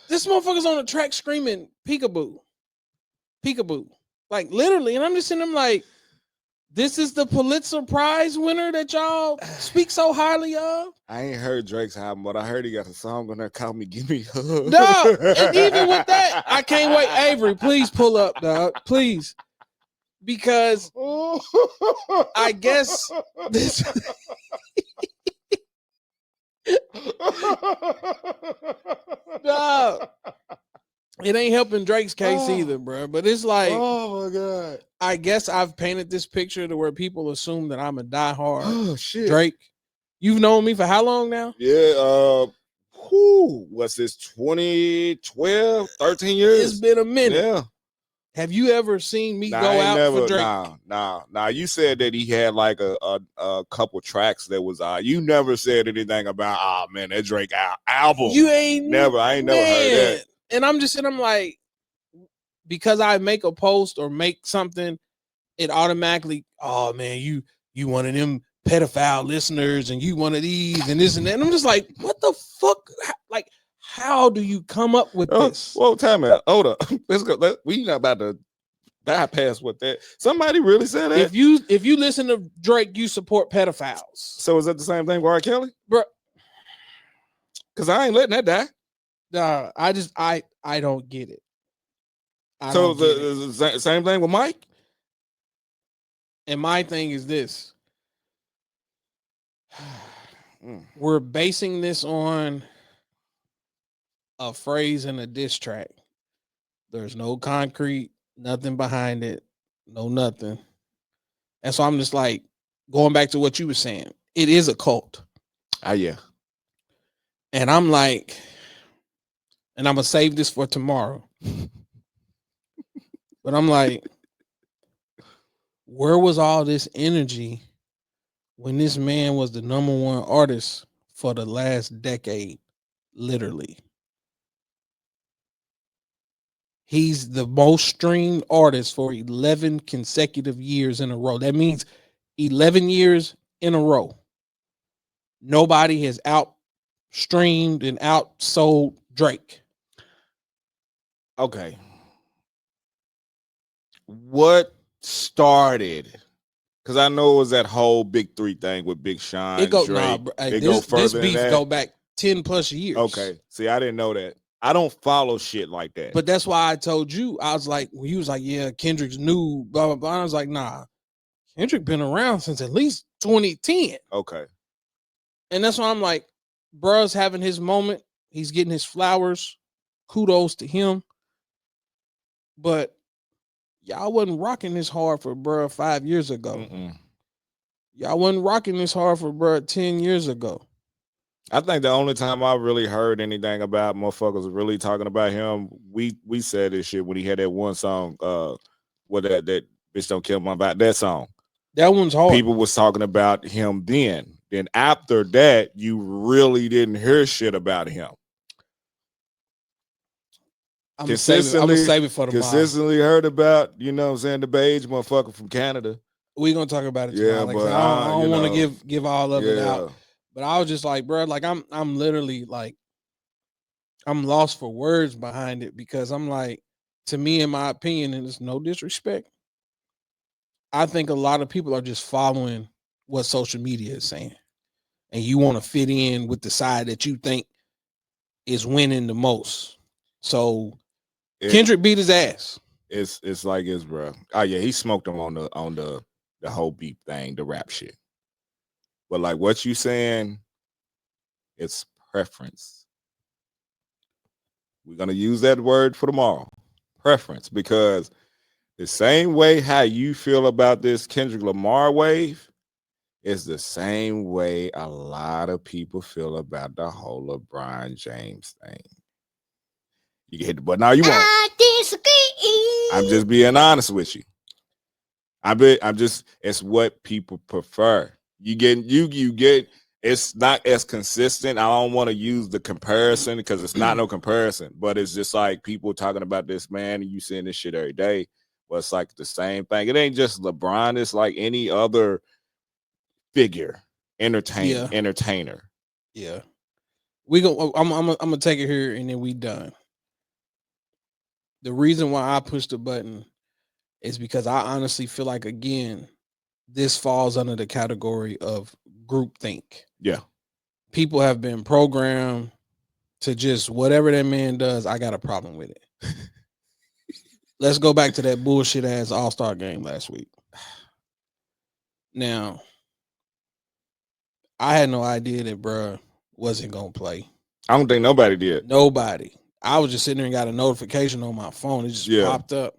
this motherfucker's on the track screaming peekaboo. Like literally, and I'm just sitting there like, this is the Pulitzer Prize winner that y'all speak so highly of. I ain't heard Drake's album, but I heard he got a song on there called "Me Give Me Hug." Dog, and even with that, I can't wait. Avery, please pull up, dog, please, because I guess this. Dog, it ain't helping Drake's case either, bro. But it's like, oh my god, I guess I've painted this picture to where people assume that I'm a diehard oh shit, Drake. You've known me for how long now? Yeah, what's this? 2012, 13 years? It's been a minute. Yeah. Have you ever seen me go out for Drake? Nah. You said that he had like a couple tracks that was you never said anything about man, that Drake album. You ain't never. I ain't never heard that. And I'm like, because I make a post or make something, it automatically, oh man, you one of them pedophile listeners and you one of these and this and that. And I'm just like, what the fuck? Like, how do you come up with this? Well, time out. Hold up. Let's go. We not about to bypass what that. Somebody really said that. If you listen to Drake, you support pedophiles. So is that the same thing with R. Kelly? Bro. Because I ain't letting that die. I don't get it. So the same thing with Mike? And my thing is this. We're basing this on a phrase in a diss track. There's no concrete, nothing behind it, no nothing. And so I'm just like, going back to what you were saying, it is a cult. Yeah. And I'm like, and I'm going to save this for tomorrow. But I'm like, where was all this energy when this man was the number one artist for the last decade? Literally. He's the most streamed artist for 11 consecutive years in a row. That means 11 years in a row. Nobody has outstreamed and outsold Drake. Okay. What started? Because I know it was that whole Big Three thing with Big Sean. It go Drake. This beef go back 10 plus years. Okay. See, I didn't know that. I don't follow shit like that. But that's why I told you. I was like, he was like, yeah, Kendrick's new, blah, blah, blah. I was like, nah, Kendrick been around since at least 2010. Okay. And that's why I'm like, bruh's having his moment. He's getting his flowers. Kudos to him. But y'all wasn't rocking this hard for bruh 5 years ago. Y'all wasn't rocking this hard for bruh 10 years ago. I think the only time I really heard anything about motherfuckers really talking about him, we said this shit when he had that one song, what that bitch don't kill my vibe, that song. That one's hard. People was talking about him then. Then after that, you really didn't hear shit about him. I'm gonna save it for tomorrow. Consistently heard about, you know what I'm saying, the beige motherfucker from Canada. We're gonna talk about it tomorrow. Yeah, but I don't want to give all of it out. But I was just like, bro, like I'm literally like, I'm lost for words behind it, because I'm like, to me, in my opinion, and it's no disrespect, I think a lot of people are just following what social media is saying, and you want to fit in with the side that you think is winning the most. So Kendrick beat his ass. It's like his bro. Oh yeah, he smoked him on the whole beat thing, the rap shit. But like what you saying, it's preference. We're gonna use that word for tomorrow. Preference, because the same way how you feel about this Kendrick Lamar wave is the same way a lot of people feel about the whole LeBron James thing. You can hit the button all you want. I disagree. I'm just being honest with you. I'm just, it's what people prefer. You get, it's not as consistent. I don't want to use the comparison because it's not no comparison, but it's just like people talking about this man and you seeing this shit every day. But it's like the same thing. It ain't just LeBron. It's like any other figure, entertainer. Yeah. I'm gonna take it here and then we done. The reason why I pushed the button is because I honestly feel like, again, this falls under the category of groupthink. Yeah. People have been programmed to just whatever that man does, I got a problem with it. Let's go back to that bullshit ass All-Star game last week. Now, I had no idea that bruh wasn't gonna play. I don't think nobody did. Nobody. I was just sitting there and got a notification on my phone. It just popped up.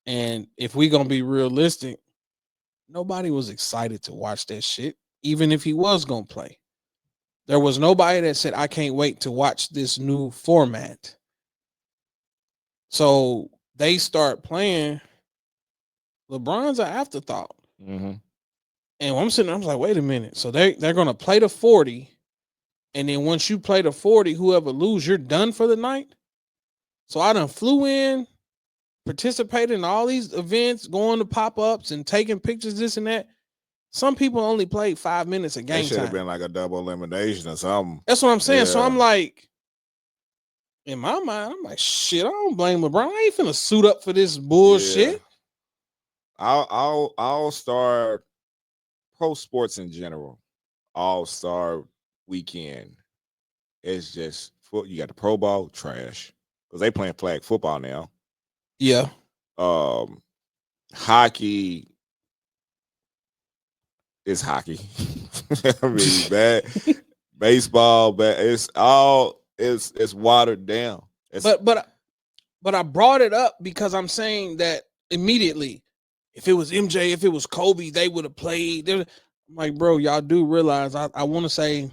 And if we gonna be realistic, nobody was excited to watch that shit, even if he was gonna play. There was nobody that said, I can't wait to watch this new format. So they start playing. LeBron's an afterthought. Mm-hmm. And I'm sitting there, I'm like, wait a minute. So they're gonna play the 40. And then once you play the 40, whoever lose, you're done for the night. So I done flew in, participated in all these events, going to pop-ups and taking pictures, this and that. Some people only played 5 minutes of game It should time. have been like a double elimination or something. That's what I'm saying. Yeah. So I'm like, in my mind, I'm like, shit, I don't blame LeBron. I ain't finna suit up for this bullshit. Yeah. All-Star pro sports in general, All-Star weekend. It's just you got the Pro Bowl, trash. Because they playing flag football now. Yeah. Hockey is hockey. I mean, bad. Baseball, bad. It's watered down. But I brought it up because I'm saying that immediately, if it was MJ, if it was Kobe, they would have played. I'm like, bro, y'all do realize I want to say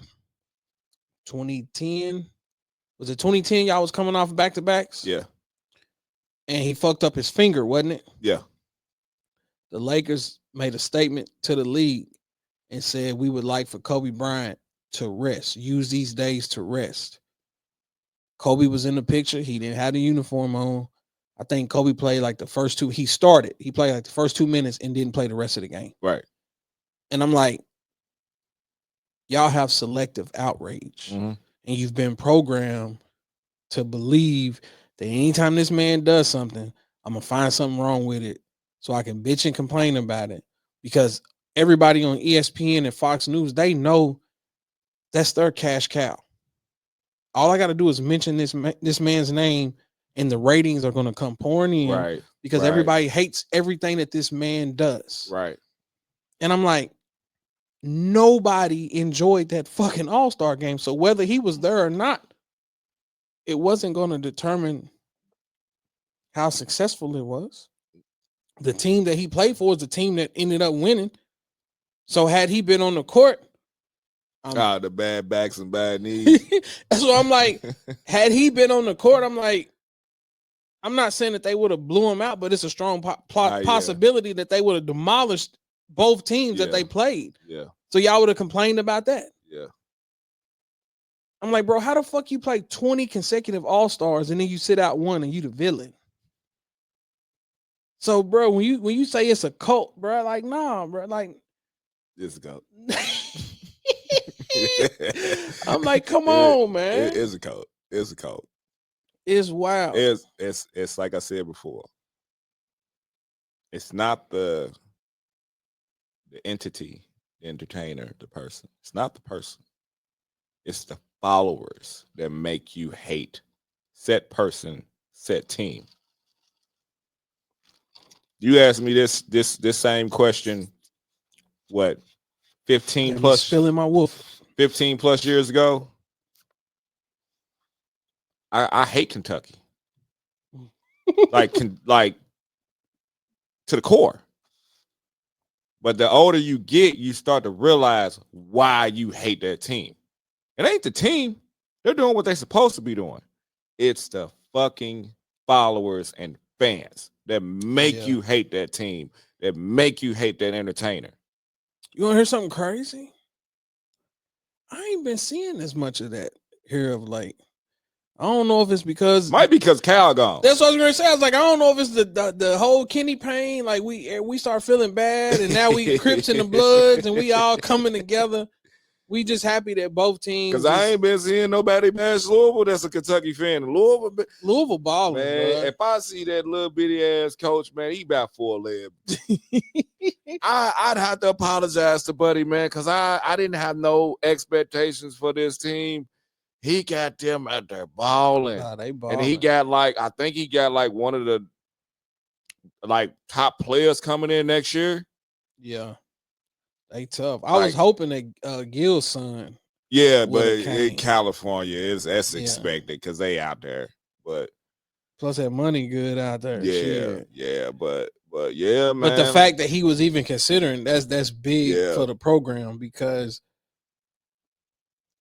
2010. Was it 2010? Y'all was coming off back-to-backs? Yeah. And he fucked up his finger, wasn't it? Yeah. The Lakers made a statement to the league and said, we would like for Kobe Bryant to rest, use these days to rest. Kobe was in the picture. He didn't have the uniform on. I think Kobe played like the first two. He played like the first 2 minutes and didn't play the rest of the game. Right. And I'm like, y'all have selective outrage. Mm-hmm. And you've been programmed to believe that anytime this man does something, I'm going to find something wrong with it so I can bitch and complain about it. Because everybody on ESPN and Fox News, they know that's their cash cow. All I got to do is mention this man's name and the ratings are going to come pouring in. Right. Because everybody hates everything that this man does. Right. And I'm like, nobody enjoyed that fucking All-Star game. So whether he was there or not, it wasn't going to determine how successful it was. The team that he played for is the team that ended up winning. So had he been on the court, the bad backs and bad knees. That's what I'm like. Had he been on the court, I'm like, I'm not saying that they would have blew him out, but it's a strong possibility that they would have demolished both teams that they played. Yeah. So y'all would have complained about that. Yeah. I'm like, bro, how the fuck you play 20 consecutive All-Stars and then you sit out one and you the villain? So, bro, when you say it's a cult, bro, like, nah, bro, like, it's a cult. I'm like, come on, man. It is a cult. It's a cult. It's wild. It's like I said before. It's not the entity, the entertainer, the person. It's not the person. It's the followers that make you hate said person, said team. You asked me this same question, what, 15 plus spilling my wolf 15 plus years ago? I hate Kentucky. like to the core. But the older you get, you start to realize why you hate that team. It ain't the team. They're doing what they're supposed to be doing. It's the fucking followers and fans that make you hate that team, that make you hate that entertainer. You want to hear something crazy? I ain't been seeing as much of that here of late. I don't know if it's because Cal gone. That's what I was gonna say. I was like, I don't know if it's the whole Kenny Payne. Like we start feeling bad, and now we Crips in the Bloods, and we all coming together. We just happy that both teams. Because I ain't been seeing nobody bash Louisville that's a Kentucky fan. Louisville balling, man. bro. If I see that little bitty ass coach, man, he about 4'11". I'd have to apologize to Buddy, man, because I didn't have no expectations for this team. He got them out there balling. Nah, they balling. And he got I think he got one of the top players coming in next year. Yeah. They tough. I was hoping that Gil's son. Yeah, but in California, that's expected because they out there. But plus that money good out there. Yeah, but yeah, man. But the fact that he was even considering that's big for the program, because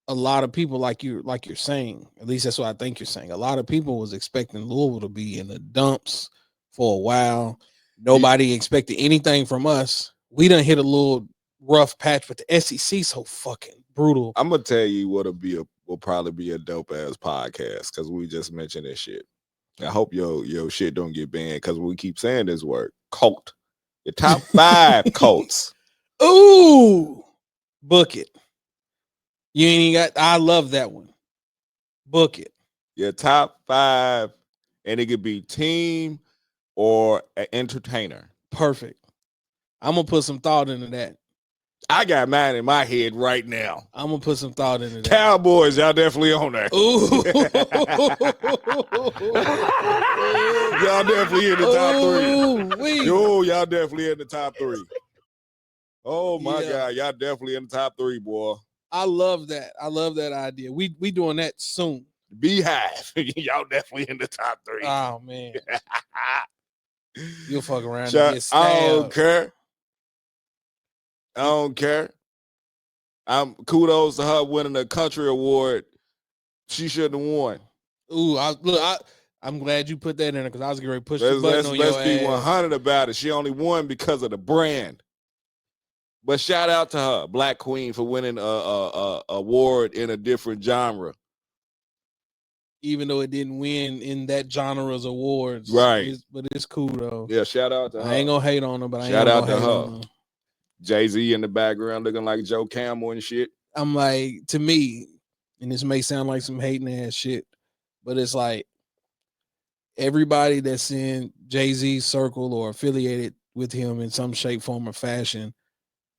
a lot of people, like you're saying, at least that's what I think you're saying. A lot of people was expecting Louisville to be in the dumps for a while. Nobody expected anything from us. We done hit a little rough patch, but the SEC so fucking brutal. I'm gonna tell you what'll probably be a dope ass podcast, because we just mentioned this shit. I hope your shit don't get banned, because we keep saying this word, cult. Your top 5 cults. Ooh, book it. You ain't even got. I love that one. Book it. Your top 5, and it could be team or an entertainer. Perfect. I'm gonna put some thought into that. I got mine in my head right now. I'm gonna put some thought into that. Cowboys, y'all definitely on there. Ooh. Y'all definitely in the top 3. Yo, y'all definitely in the top 3. Oh my God, y'all definitely in the top 3, boy. I love that. I love that idea. We doing that soon. Beehive, y'all definitely in the top 3. Oh man, you'll fuck around and get stabbed. I don't care. I don't care. Kudos to her winning a country award. She shouldn't have won. Ooh, I'm glad you put that in there, because I was getting ready to push the button on your ass. Let's be 100 about it. She only won because of the brand. But shout out to her, Black Queen, for winning a award in a different genre. Even though it didn't win in that genre's awards. Right. But it's cool, though. Yeah, shout out to her. I ain't going to hate on her, but shout out to her. Jay-Z in the background looking like Joe Camel and shit. I'm like, to me, and this may sound like some hating ass shit, but it's like everybody that's in Jay-Z's circle or affiliated with him in some shape, form, or fashion,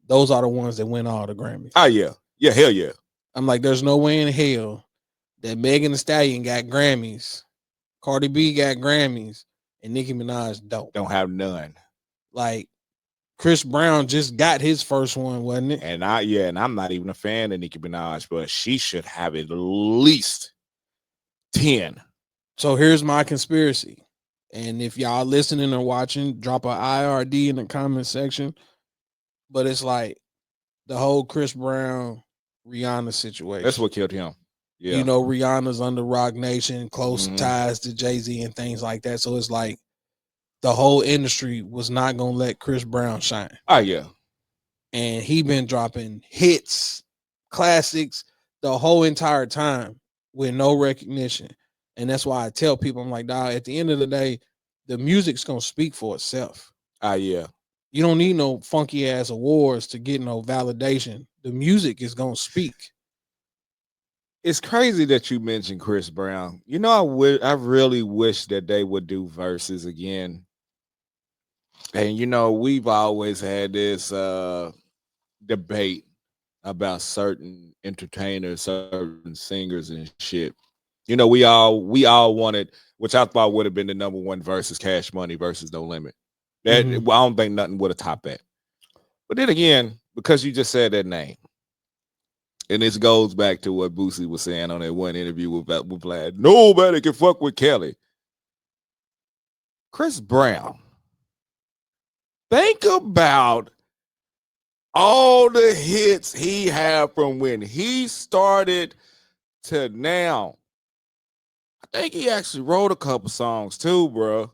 those are the ones that win all the Grammys. Oh, yeah. Yeah, hell yeah. I'm like, there's no way in hell that Megan Thee Stallion got Grammys, Cardi B got Grammys, and Nicki Minaj don't. Don't have none. Like, Chris Brown just got his first one, wasn't it? And I'm not even a fan of Nicki Minaj, but she should have at least 10. So here's my conspiracy. And if y'all listening or watching, drop a IRD in the comment section. But it's like the whole Chris Brown, Rihanna situation. That's what killed him. Yeah. You know, Rihanna's under Roc Nation, close ties to Jay-Z and things like that. So it's like the whole industry was not going to let Chris Brown shine. Oh, yeah. And he been dropping hits, classics, the whole entire time with no recognition. And that's why I tell people, I'm like, dog, at the end of the day, the music's going to speak for itself. Oh, yeah. You don't need no funky ass awards to get no validation. The music is going to speak. It's crazy that you mentioned Chris Brown. You know, I really wish that they would do verses again. And, you know, we've always had this debate about certain entertainers, certain singers and shit. You know, we all wanted, which I thought would have been the number one versus Cash Money versus No Limit. That I don't think nothing would have topped that. But then again, because you just said that name, and this goes back to what Boosie was saying on that one interview with Vlad. Nobody can fuck with Kelly. Chris Brown. Think about all the hits he had from when he started to now. I think he actually wrote a couple songs too, bro.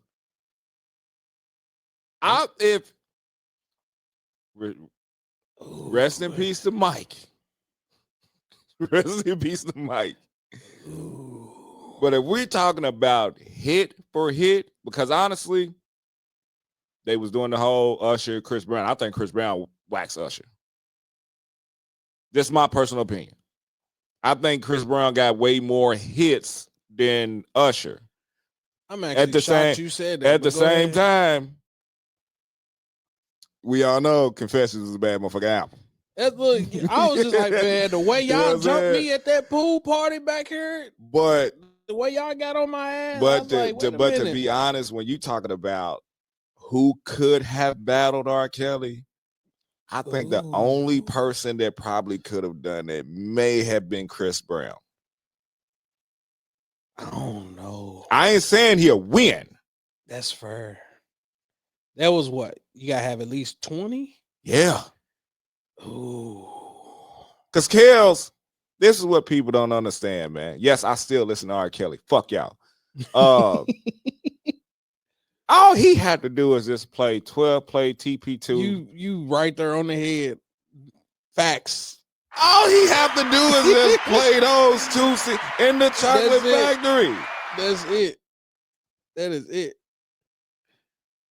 Rest in peace to Mike. Rest in peace to Mike. But if we're talking about hit for hit, because honestly, they was doing the whole Usher, Chris Brown. I think Chris Brown waxed Usher. Just my personal opinion. I think Chris Brown got way more hits than Usher. I'm actually shocked you said that. At the same time, we all know Confessions is a bad motherfucker album. Look, I was just like, man, the way y'all jumped me at that pool party back here, but the way y'all got on my ass, but to be honest, when you talking about who could have battled R. Kelly, I think the only person that probably could have done that may have been Chris Brown. I don't know. I ain't saying he'll win. That's fair. That was what? You gotta have at least 20? Yeah. Ooh. Because Kels, this is what people don't understand, man. Yes, I still listen to R. Kelly. Fuck y'all. All he had to do is just play 12 play TP2. You right there on the head. Facts. All he have to do is just play those two in the Chocolate Factory. That's it. That is it.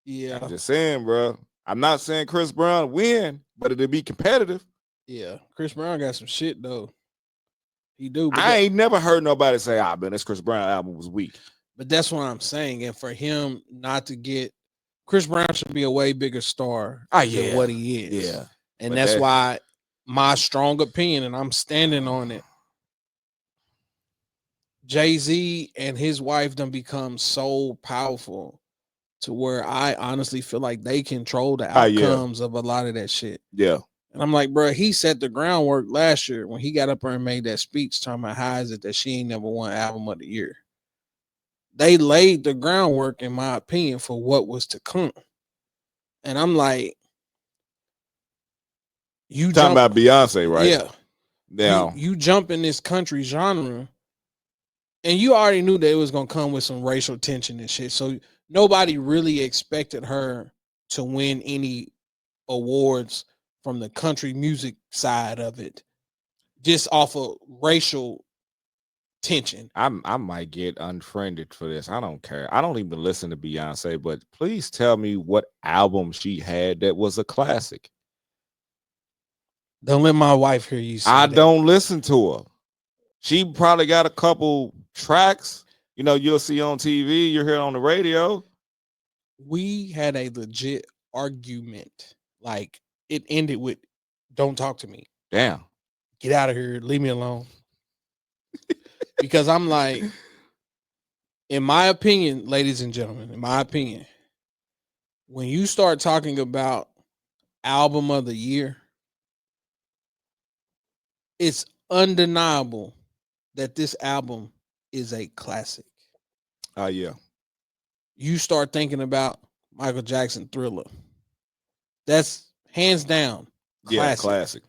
Yeah. I'm just saying, bro. I'm not saying Chris Brown win, but it'll be competitive. Yeah. Chris Brown got some shit, though. He do. But I ain't never heard nobody say, man, this Chris Brown album was weak. But that's what I'm saying. And for him not to get Chris Brown should be a way bigger star than what he is. Yeah. And that's why my strong opinion, and I'm standing on it. Jay-Z and his wife done become so powerful to where I honestly feel like they control the outcomes of a lot of that shit. Yeah. And I'm like, bro, he set the groundwork last year when he got up there and made that speech talking about how is it that she ain't never won album of the year. They laid the groundwork, in my opinion, for what was to come. And I'm like, you talking about Beyonce, right? Yeah. Now you jump in this country genre, and you already knew that it was gonna come with some racial tension and shit. So nobody really expected her to win any awards from the country music side of it, just off of racial tension. I might get unfriended for this. I don't care. I don't even listen to Beyonce, but please tell me what album she had that was a classic. Don't let my wife hear you say I that. don't listen to her. She probably got a couple tracks, you'll see on TV, you hear on the radio. We had a legit argument. Like, it ended with, don't talk to me. Damn. Get out of here. Leave me alone. Because I'm like, in my opinion, ladies and gentlemen, in my opinion, when you start talking about album of the year, it's undeniable that this album is a classic. Yeah. You start thinking about Michael Jackson Thriller. That's hands down classic. Yeah, classic.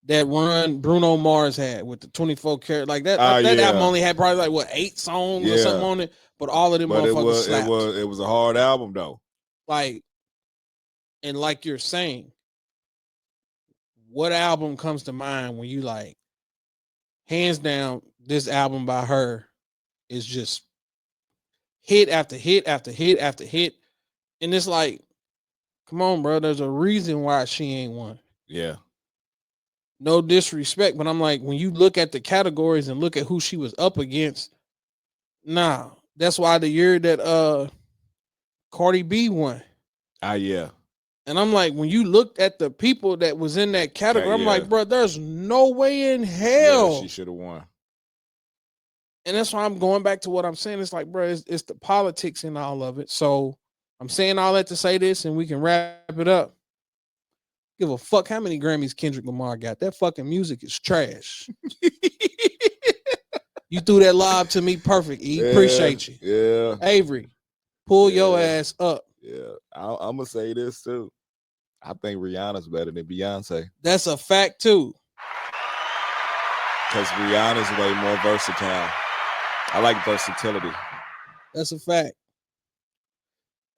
That run Bruno Mars had with the 24 karat, like that. That album only had probably like 8 songs or something on it, but all of them motherfuckers slapped. It was a hard album though. Like, and like you're saying, what album comes to mind when you like, hands down, this album by her is just hit after hit after hit after hit, and it's like, come on, bro. There's a reason why she ain't won. Yeah. No disrespect, but I'm like, when you look at the categories and look at who she was up against, nah. That's why the year that Cardi B won. Yeah. And I'm like, when you looked at the people that was in that category, I'm like, bro, there's no way in hell she should have won. And that's why I'm going back to what I'm saying. It's like, bro, it's the politics in all of it. So I'm saying all that to say this, and we can wrap it up. Give a fuck how many Grammys Kendrick Lamar got. That fucking music is trash. You threw that lob to me perfect, E. Appreciate you. Yeah. Avery, pull your ass up. Yeah. I'm going to say this too. I think Rihanna's better than Beyonce. That's a fact too. Because Rihanna's way more versatile. I like versatility. That's a fact.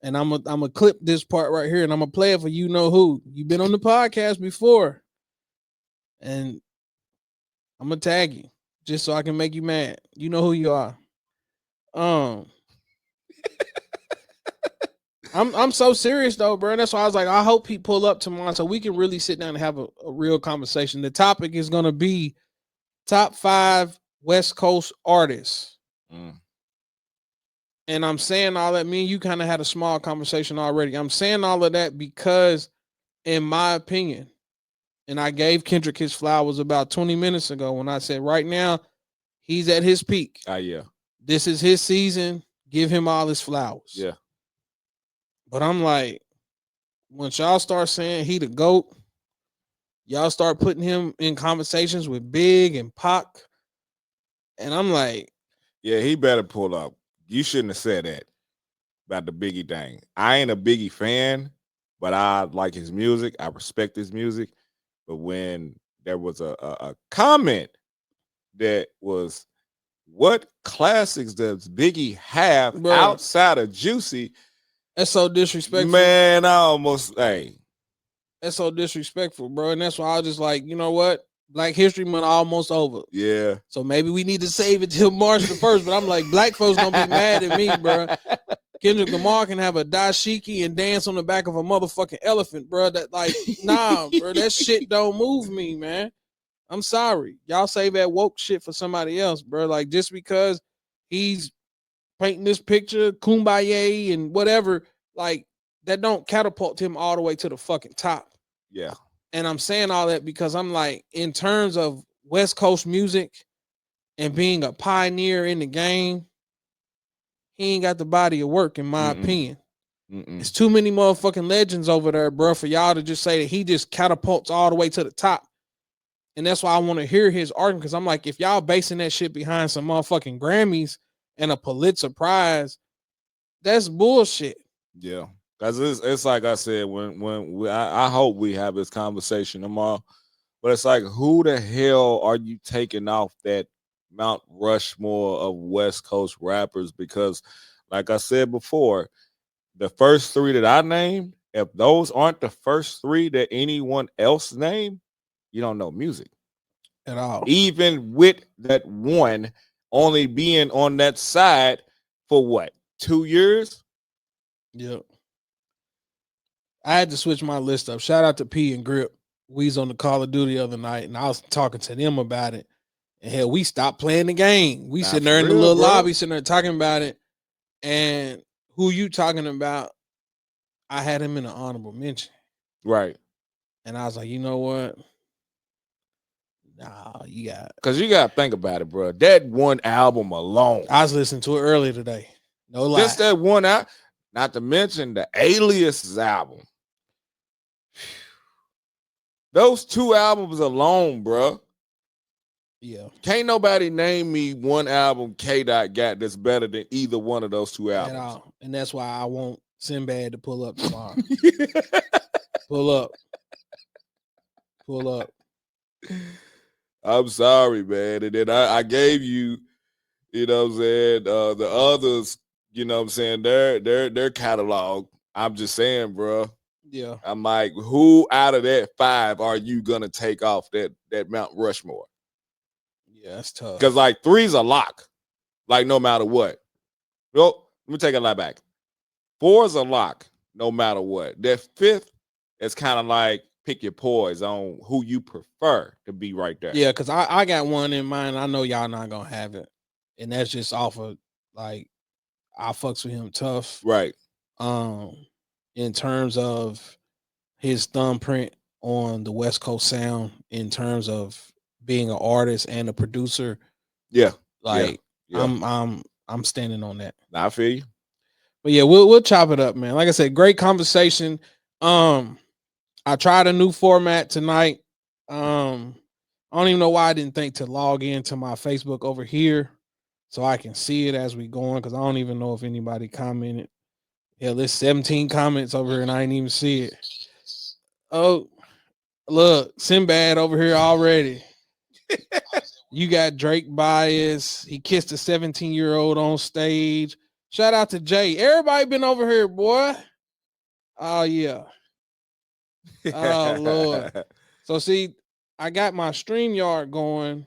And I'm gonna clip this part right here, and I'm gonna play it for you know who. You've been on the podcast before, and I'm gonna tag you just so I can make you mad. You know who you are. I'm so serious though, bro. That's why I was like, I hope he pull up tomorrow so we can really sit down and have a real conversation. The topic is gonna be top 5 West Coast artists. And I'm saying all that. Me and you kind of had a small conversation already. I'm saying all of that because, in my opinion, and I gave Kendrick his flowers about 20 minutes ago when I said right now he's at his peak. Yeah. This is his season. Give him all his flowers. Yeah. But I'm like, once y'all start saying he the GOAT, y'all start putting him in conversations with Big and Pac. And I'm like, yeah, he better pull up. You shouldn't have said that about the Biggie thing. I ain't a Biggie fan, but I like his music. I respect his music. But when there was a comment that was, what classics does Biggie have outside of Juicy? That's so disrespectful. Man, I almost, that's so disrespectful, bro. And that's why I was just like, you know what? Black History Month almost over. Yeah. So maybe we need to save it till March the 1st. But I'm like, black folks gonna be mad at me, bro. Kendrick Lamar can have a dashiki and dance on the back of a motherfucking elephant, bro. That like, nah, bro. That shit don't move me, man. I'm sorry. Y'all save that woke shit for somebody else, bro. Like, just because he's painting this picture, kumbaya and whatever, like, that don't catapult him all the way to the fucking top. Yeah. And I'm saying all that because I'm like, in terms of West Coast music and being a pioneer in the game, he ain't got the body of work, in my opinion. It's too many motherfucking legends over there, bro, for y'all to just say that he just catapults all the way to the top. And that's why I want to hear his argument, because I'm like, if y'all basing that shit behind some motherfucking Grammys and a Pulitzer Prize, that's bullshit. Yeah. Because it's like I said, I hope we have this conversation tomorrow, but it's like, who the hell are you taking off that Mount Rushmore of West Coast rappers? Because, like I said before, the first 3 that I named, if those aren't the first 3 that anyone else named, you don't know music at all. Even with that one only being on that side for what, 2 years? Yep. I had to switch my list up. Shout out to P and Grip. We was on the Call of Duty the other night, and I was talking to them about it. And hell, we stopped playing the game. We sitting there in the little lobby, sitting there talking about it. And who you talking about? I had him in an honorable mention. Right. And I was like, you know what? Nah, you got, because you got to think about it, bro. That one album alone. I was listening to it earlier today. No lie. Just that one out. Not to mention the Alias album. Those 2 albums alone, bro. Yeah. Can't nobody name me one album K-Dot got that's better than either one of those 2 albums. At all. And that's why I want Sinbad to pull up tomorrow. Pull up. Pull up. I'm sorry, man. And then I gave you, you know what I'm saying, the others, you know what I'm saying, their catalog. I'm just saying, bro. Yeah. I'm like, who out of that 5 are you gonna take off that Mount Rushmore? Yeah, that's tough. Because like 3's a lock, like no matter what. Well, let me take a lot back. 4's a lock, no matter what. That 5th is kind of like pick your poise on who you prefer to be right there. Yeah, because I got one in mind. I know y'all not gonna have it, and that's just off of like I fucks with him tough, right? In terms of his thumbprint on the West Coast sound, in terms of being an artist and a producer. Yeah, like yeah. I'm standing on that. I feel you. But yeah, we'll chop it up, man. Like I said, great conversation. I tried a new format tonight. I don't even know why I didn't think to log into my Facebook over here so I can see it as we go on, because I don't even know if anybody commented. Yeah, there's 17 comments over here and I didn't even see it. Oh, look, Sinbad over here already. You got Drake bias. He kissed a 17-year-old on stage. Shout out to Jay. Everybody been over here, boy. Oh, yeah. Oh, Lord. So, see, I got my StreamYard going,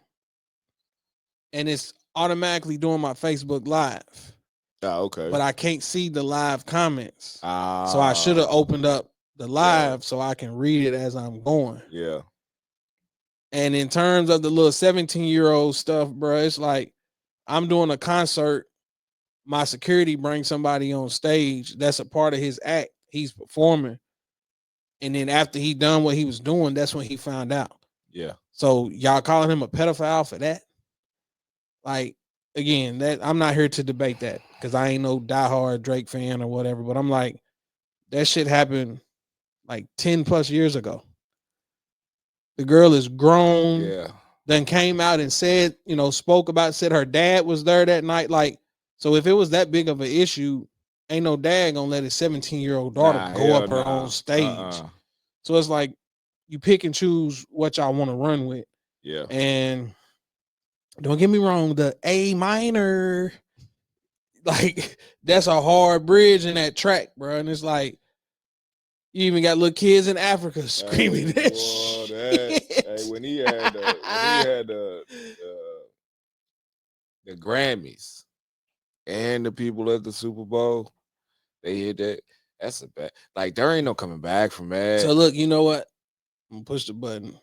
and it's automatically doing my Facebook Live. Oh, okay. but I can't see the live comments. So I should have opened up the live so I can read it as I'm going. Yeah. And in terms of the little 17-year-old stuff, bro, it's like I'm doing a concert. My security brings somebody on stage. That's a part of his act. He's performing. And then after he done what he was doing, that's when he found out. Yeah. So y'all calling him a pedophile for that? Like, again, that I'm not here to debate that because I ain't no diehard Drake fan or whatever. But I'm like, that shit happened like 10 plus years ago. The girl is grown. Yeah. Then came out and said, spoke about, said her dad was there that night. Like, so if it was that big of an issue, ain't no dad gonna let his 17-year-old daughter go up her own stage. So it's like you pick and choose what y'all want to run with. Yeah. And don't get me wrong, the A minor, like that's a hard bridge in that track, bro. And it's like you even got little kids in Africa screaming that shit. Hey, when he had the Grammys and the people at the Super Bowl, they hit that. That's a bad. Like there ain't no coming back from that. So look, you know what? I'm gonna push the button.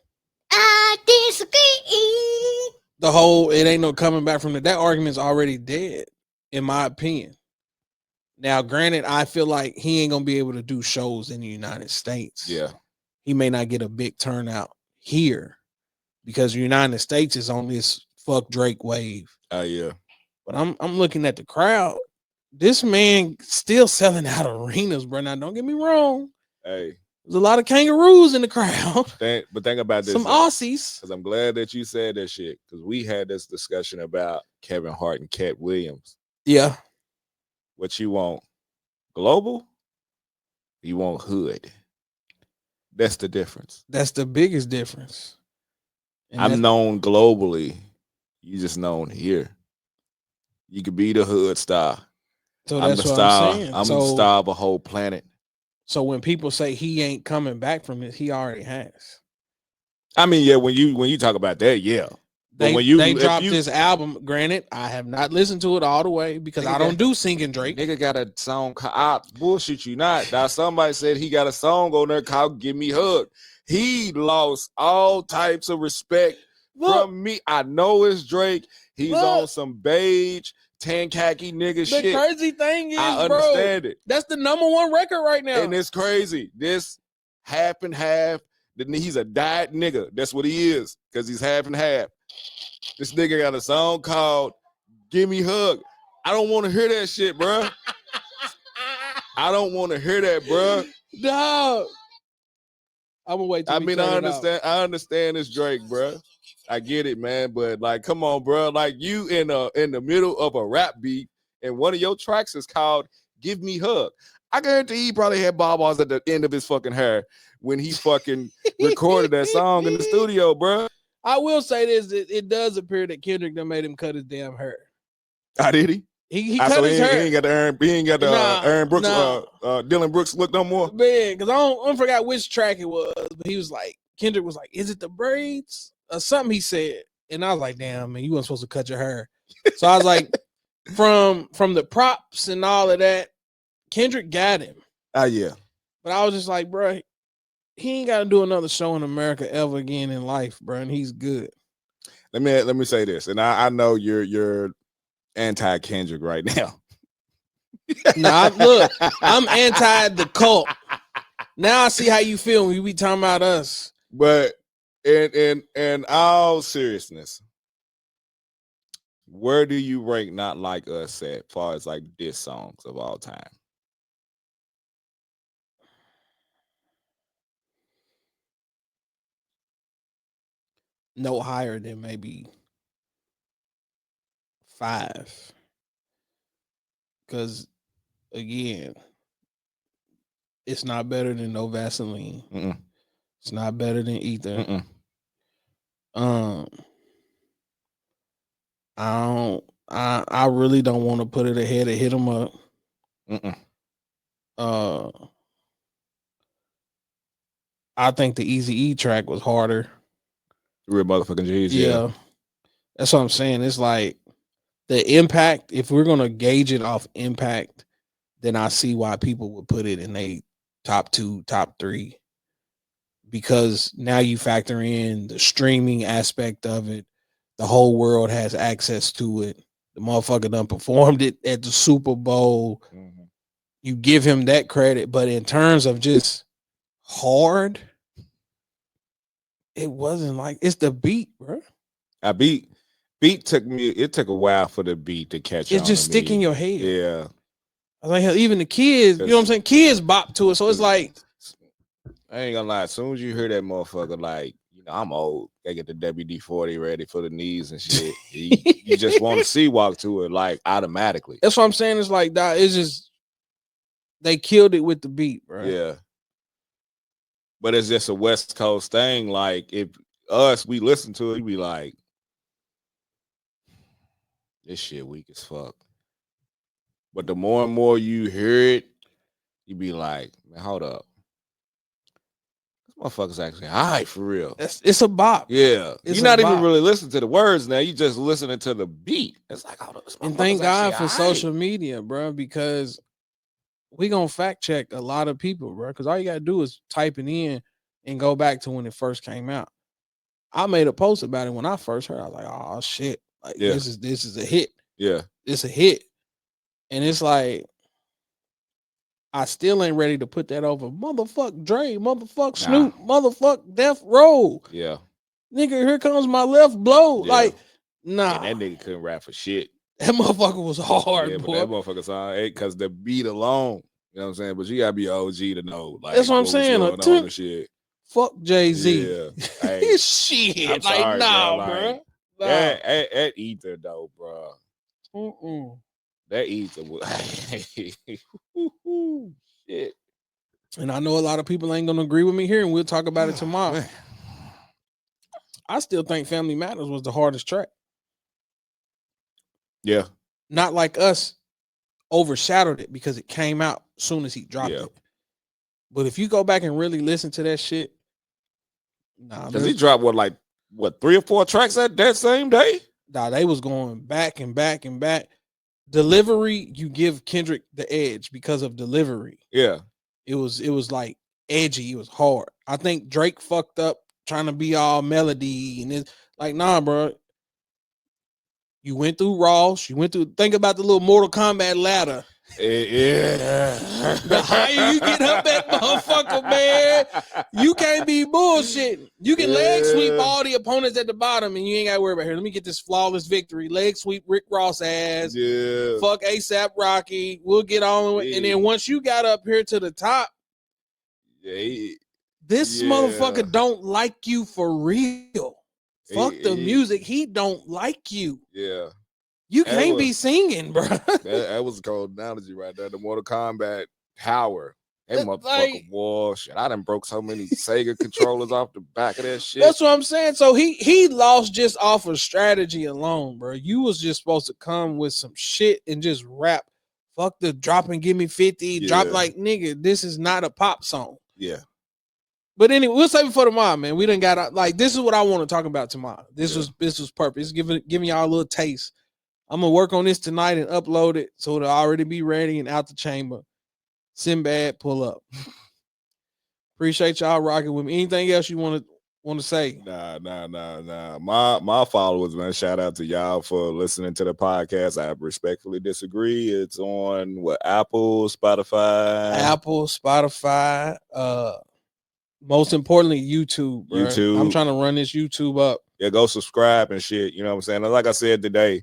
I disagree. It ain't no coming back from that. That argument's already dead, in my opinion. Now, granted, I feel like he ain't gonna be able to do shows in the United States. Yeah. He may not get a big turnout here because the United States is on this fuck Drake wave. Oh yeah. But I'm looking at the crowd. This man still selling out arenas, bro. Now, don't get me wrong. Hey. There's a lot of kangaroos in the crowd. But think about this. Some Aussies. Because I'm glad that you said that shit. Because we had this discussion about Kevin Hart and Cat Williams. Yeah. What you want? Global? You want hood? That's the difference. That's the biggest difference. And I'm known globally. You just known here. You could be the hood star. So that's what I'm saying. I'm the star of a whole planet. So when people say he ain't coming back from it, he already has. I mean, yeah, when you talk about that, yeah. They dropped this album. Granted, I have not listened to it all the way because I don't do singing Drake. Nigga got a song called bullshit you not. Now somebody said he got a song on there called Give Me Hug. He lost all types of respect from me. I know it's Drake. He's on some beige, tan khaki nigga shit. The crazy thing is, I understand it. That's the #1 record right now. And it's crazy. This half and half. He's a diet nigga. That's what he is. Because he's half and half. This nigga got a song called Give Me Hug. I don't want to hear that shit, bro. I don't want to hear that, bro. Dog. I'm gonna wait till I understand it's Drake, bro. I get it, man. But like, come on, bro. Like you in the middle of a rap beat, and one of your tracks is called Give Me Hug. I guarantee he probably had ball-balls at the end of his fucking hair when he fucking recorded that song in the studio, bro. I will say this: it does appear that Kendrick done made him cut his damn hair. How did he? He cut his hair. He ain't got the Aaron Brooks, Dylan Brooks look no more. Man, because I don't forgot which track it was, but he was like, Kendrick was like, "Is it the braids or something?" He said, and I was like, "Damn, man, you weren't supposed to cut your hair." So I was like, from the props and all of that, Kendrick got him. Yeah. But I was just like, bro, he ain't got to do another show in America ever again in life, bro, and he's good. Let me say this, and I know you're anti-Kendrick right now. Look, I'm anti the cult. Now I see how you feel when you be talking about us. But in all seriousness, where do you rank Not Like Us at far as like diss songs of all time? No higher than maybe 5. Because again, it's not better than No Vaseline. Mm-mm. It's not better than Ether. Mm-mm. I really don't want to put it ahead of Hit 'Em Up. I think the Eazy-E track was harder. Real motherfucking G's. Yeah. That's what I'm saying. It's like the impact, if we're gonna gauge it off impact, then I see why people would put it in a top 2, top 3. Because now you factor in the streaming aspect of it. The whole world has access to it. The motherfucker done performed it at the Super Bowl. Mhm. You give him that credit, but in terms of just hard, it wasn't like it's the beat, bro. Beat took me. It took a while for the beat to catch on. It's just to stick in me. your head. Yeah, I was like, hell, even the kids, you know what I'm saying? Kids bop to it, so it's like, I ain't gonna lie. As soon as you hear that motherfucker, like, you know, I'm old. They get the WD-40 ready for the knees and shit. you just want to see walk to it like automatically. That's what I'm saying. It's like that. It's just they killed it with the beat, bro. Yeah. But it's just a West Coast thing. Like, if we listen to it, we be like, this shit weak as fuck. But the more and more you hear it, you be like, man, hold up. This motherfucker's actually high for real. It's a bop. Yeah. It's You're not a even bop. really listening to the words now. You just listening to the beat. It's like, hold up. This And motherfucker's thank God actually for high. social media, bro, because we gonna fact check a lot of people, bro. Because all you gotta do is type it in and go back to when it first came out. I made a post about it when I first heard. I was like, oh shit, like Yeah. this is a hit. Yeah. It's a hit. And it's like, I still ain't ready to put that over. Motherfuck Dre, motherfuck Snoop, motherfuck Death Row. Yeah. Nigga, here comes my left blow. Yeah. Like, nah. And that nigga couldn't rap for shit. That motherfucker was hard, Yeah, boy. but that motherfucker song, because the beat alone, you know what I'm saying? But you gotta be OG to know. Like, that's what I'm saying. Going on and shit. Fuck Jay-Z. Yeah. Hey, shit. I'm like, sorry, nah, bro. bro. Like, Nah. That ether though, bro. That ether was shit. And I know a lot of people ain't gonna agree with me here, and we'll talk about it tomorrow. Man. I still think Family Matters was the hardest track. Yeah. Not like Us overshadowed it because it came out as soon as he dropped it. But if you go back and really listen to that shit, nah, because he dropped what 3 or 4 tracks that same day? Nah, they was going back and back and back. Delivery, you give Kendrick the edge because of delivery. Yeah. It was like edgy, it was hard. I think Drake fucked up trying to be all melody, and it's like, nah, bro. You went through Ross, think about the little Mortal Kombat ladder. Yeah. The higher you get up that motherfucker, man, you can't be bullshit. You can leg sweep all the opponents at the bottom, and you ain't got to worry about here. Let me get this flawless victory. Leg sweep Rick Ross ass. Yeah. Fuck ASAP Rocky. We'll get on with it. And then once you got up here to the top, this motherfucker don't like you for real. Fuck the music. He don't like you. Yeah. You can't be singing, bro. That was a cold analogy right there. The Mortal Kombat power. That motherfucker war shit. I done broke so many Sega controllers off the back of that shit. That's what I'm saying. So he lost just off of strategy alone, bro. You was just supposed to come with some shit and just rap. Fuck the drop and give me 50. Drop like, nigga, this is not a pop song. Yeah. But anyway, we'll save it for tomorrow, man. We done got like, this is what I want to talk about tomorrow. This was purpose. Giving y'all a little taste. I'm gonna work on this tonight and upload it so it'll already be ready and out the chamber. Sinbad, pull up. Appreciate y'all rocking with me. Anything else you want to say? Nah. My followers, man. Shout out to y'all for listening to the podcast. I respectfully disagree. It's on Apple, Spotify. Most importantly, YouTube. Bro. YouTube. I'm trying to run this YouTube up. Yeah, go subscribe and shit. You know what I'm saying? And like I said today,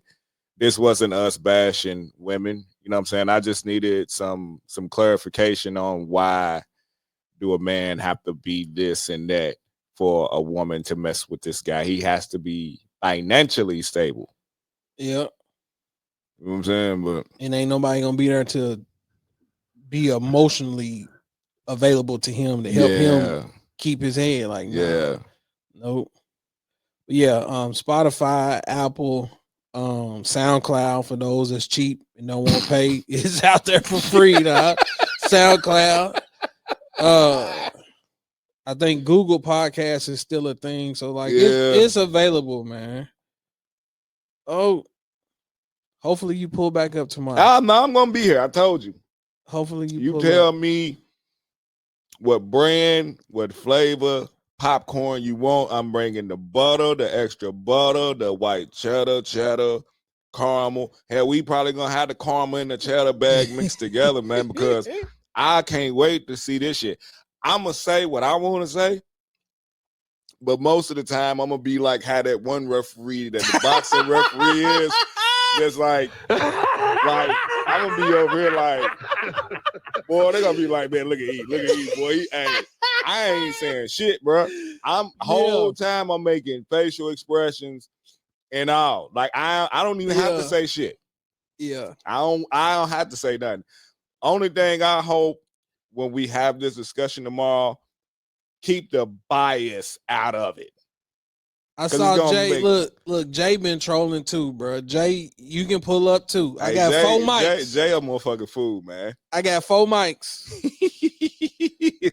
this wasn't us bashing women. You know what I'm saying? I just needed some clarification on why do a man have to be this and that for a woman to mess with this guy. He has to be financially stable. Yeah. You know what I'm saying? But and ain't nobody gonna be there to be emotionally available to him to help him keep his head. Like, nope. Yeah, Spotify, Apple, SoundCloud for those that's cheap and don't want to pay is out there for free. SoundCloud. I think Google Podcasts is still a thing, so like it's available, man. Oh, Hopefully you pull back up tomorrow. No, I'm gonna be here. I told you. Hopefully You pull tell up. me what brand, what flavor, popcorn you want. I'm bringing the butter, the extra butter, the white cheddar, caramel. Hell, we probably gonna have the caramel and the cheddar bag mixed together, man, because I can't wait to see this shit. I'm gonna say what I want to say, but most of the time I'm gonna be like how that one referee that the boxing referee is. Just like I'm gonna be over here like, boy, they're gonna be like, man, look at E, boy. I ain't saying shit, bro. Whole time I'm making facial expressions and all. Like I don't even have to say shit. Yeah. I don't have to say nothing. Only thing I hope when we have this discussion tomorrow, keep the bias out of it. I saw Jay. Look, Jay been trolling too, bro. Jay, you can pull up too. I got 4 mics. Jay a motherfucking fool, man. I got 4 mics.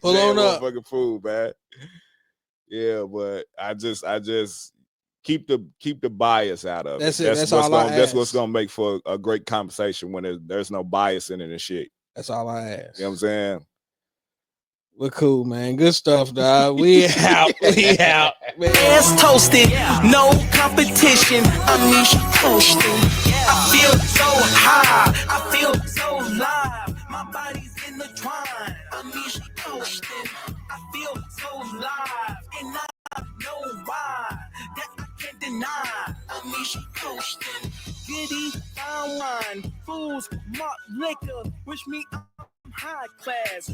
Pull Jay on up. Motherfucking fool, man. Yeah, but I just keep the bias out of it. That's all I ask. That's what's gonna make for a great conversation when there's no bias in it and shit. That's all I ask. You know what I'm saying? We're cool, man. Good stuff, dog. We out. We out. Ass toasted, no competition. Amisha coasting. I feel so high. I feel so live. My body's in the twine. Amisha coasting. I feel so live. And I know why. That I can't deny. Amisha coasting. Giddy, fine wine. Fools, malt liquor. Wish me I'm high class.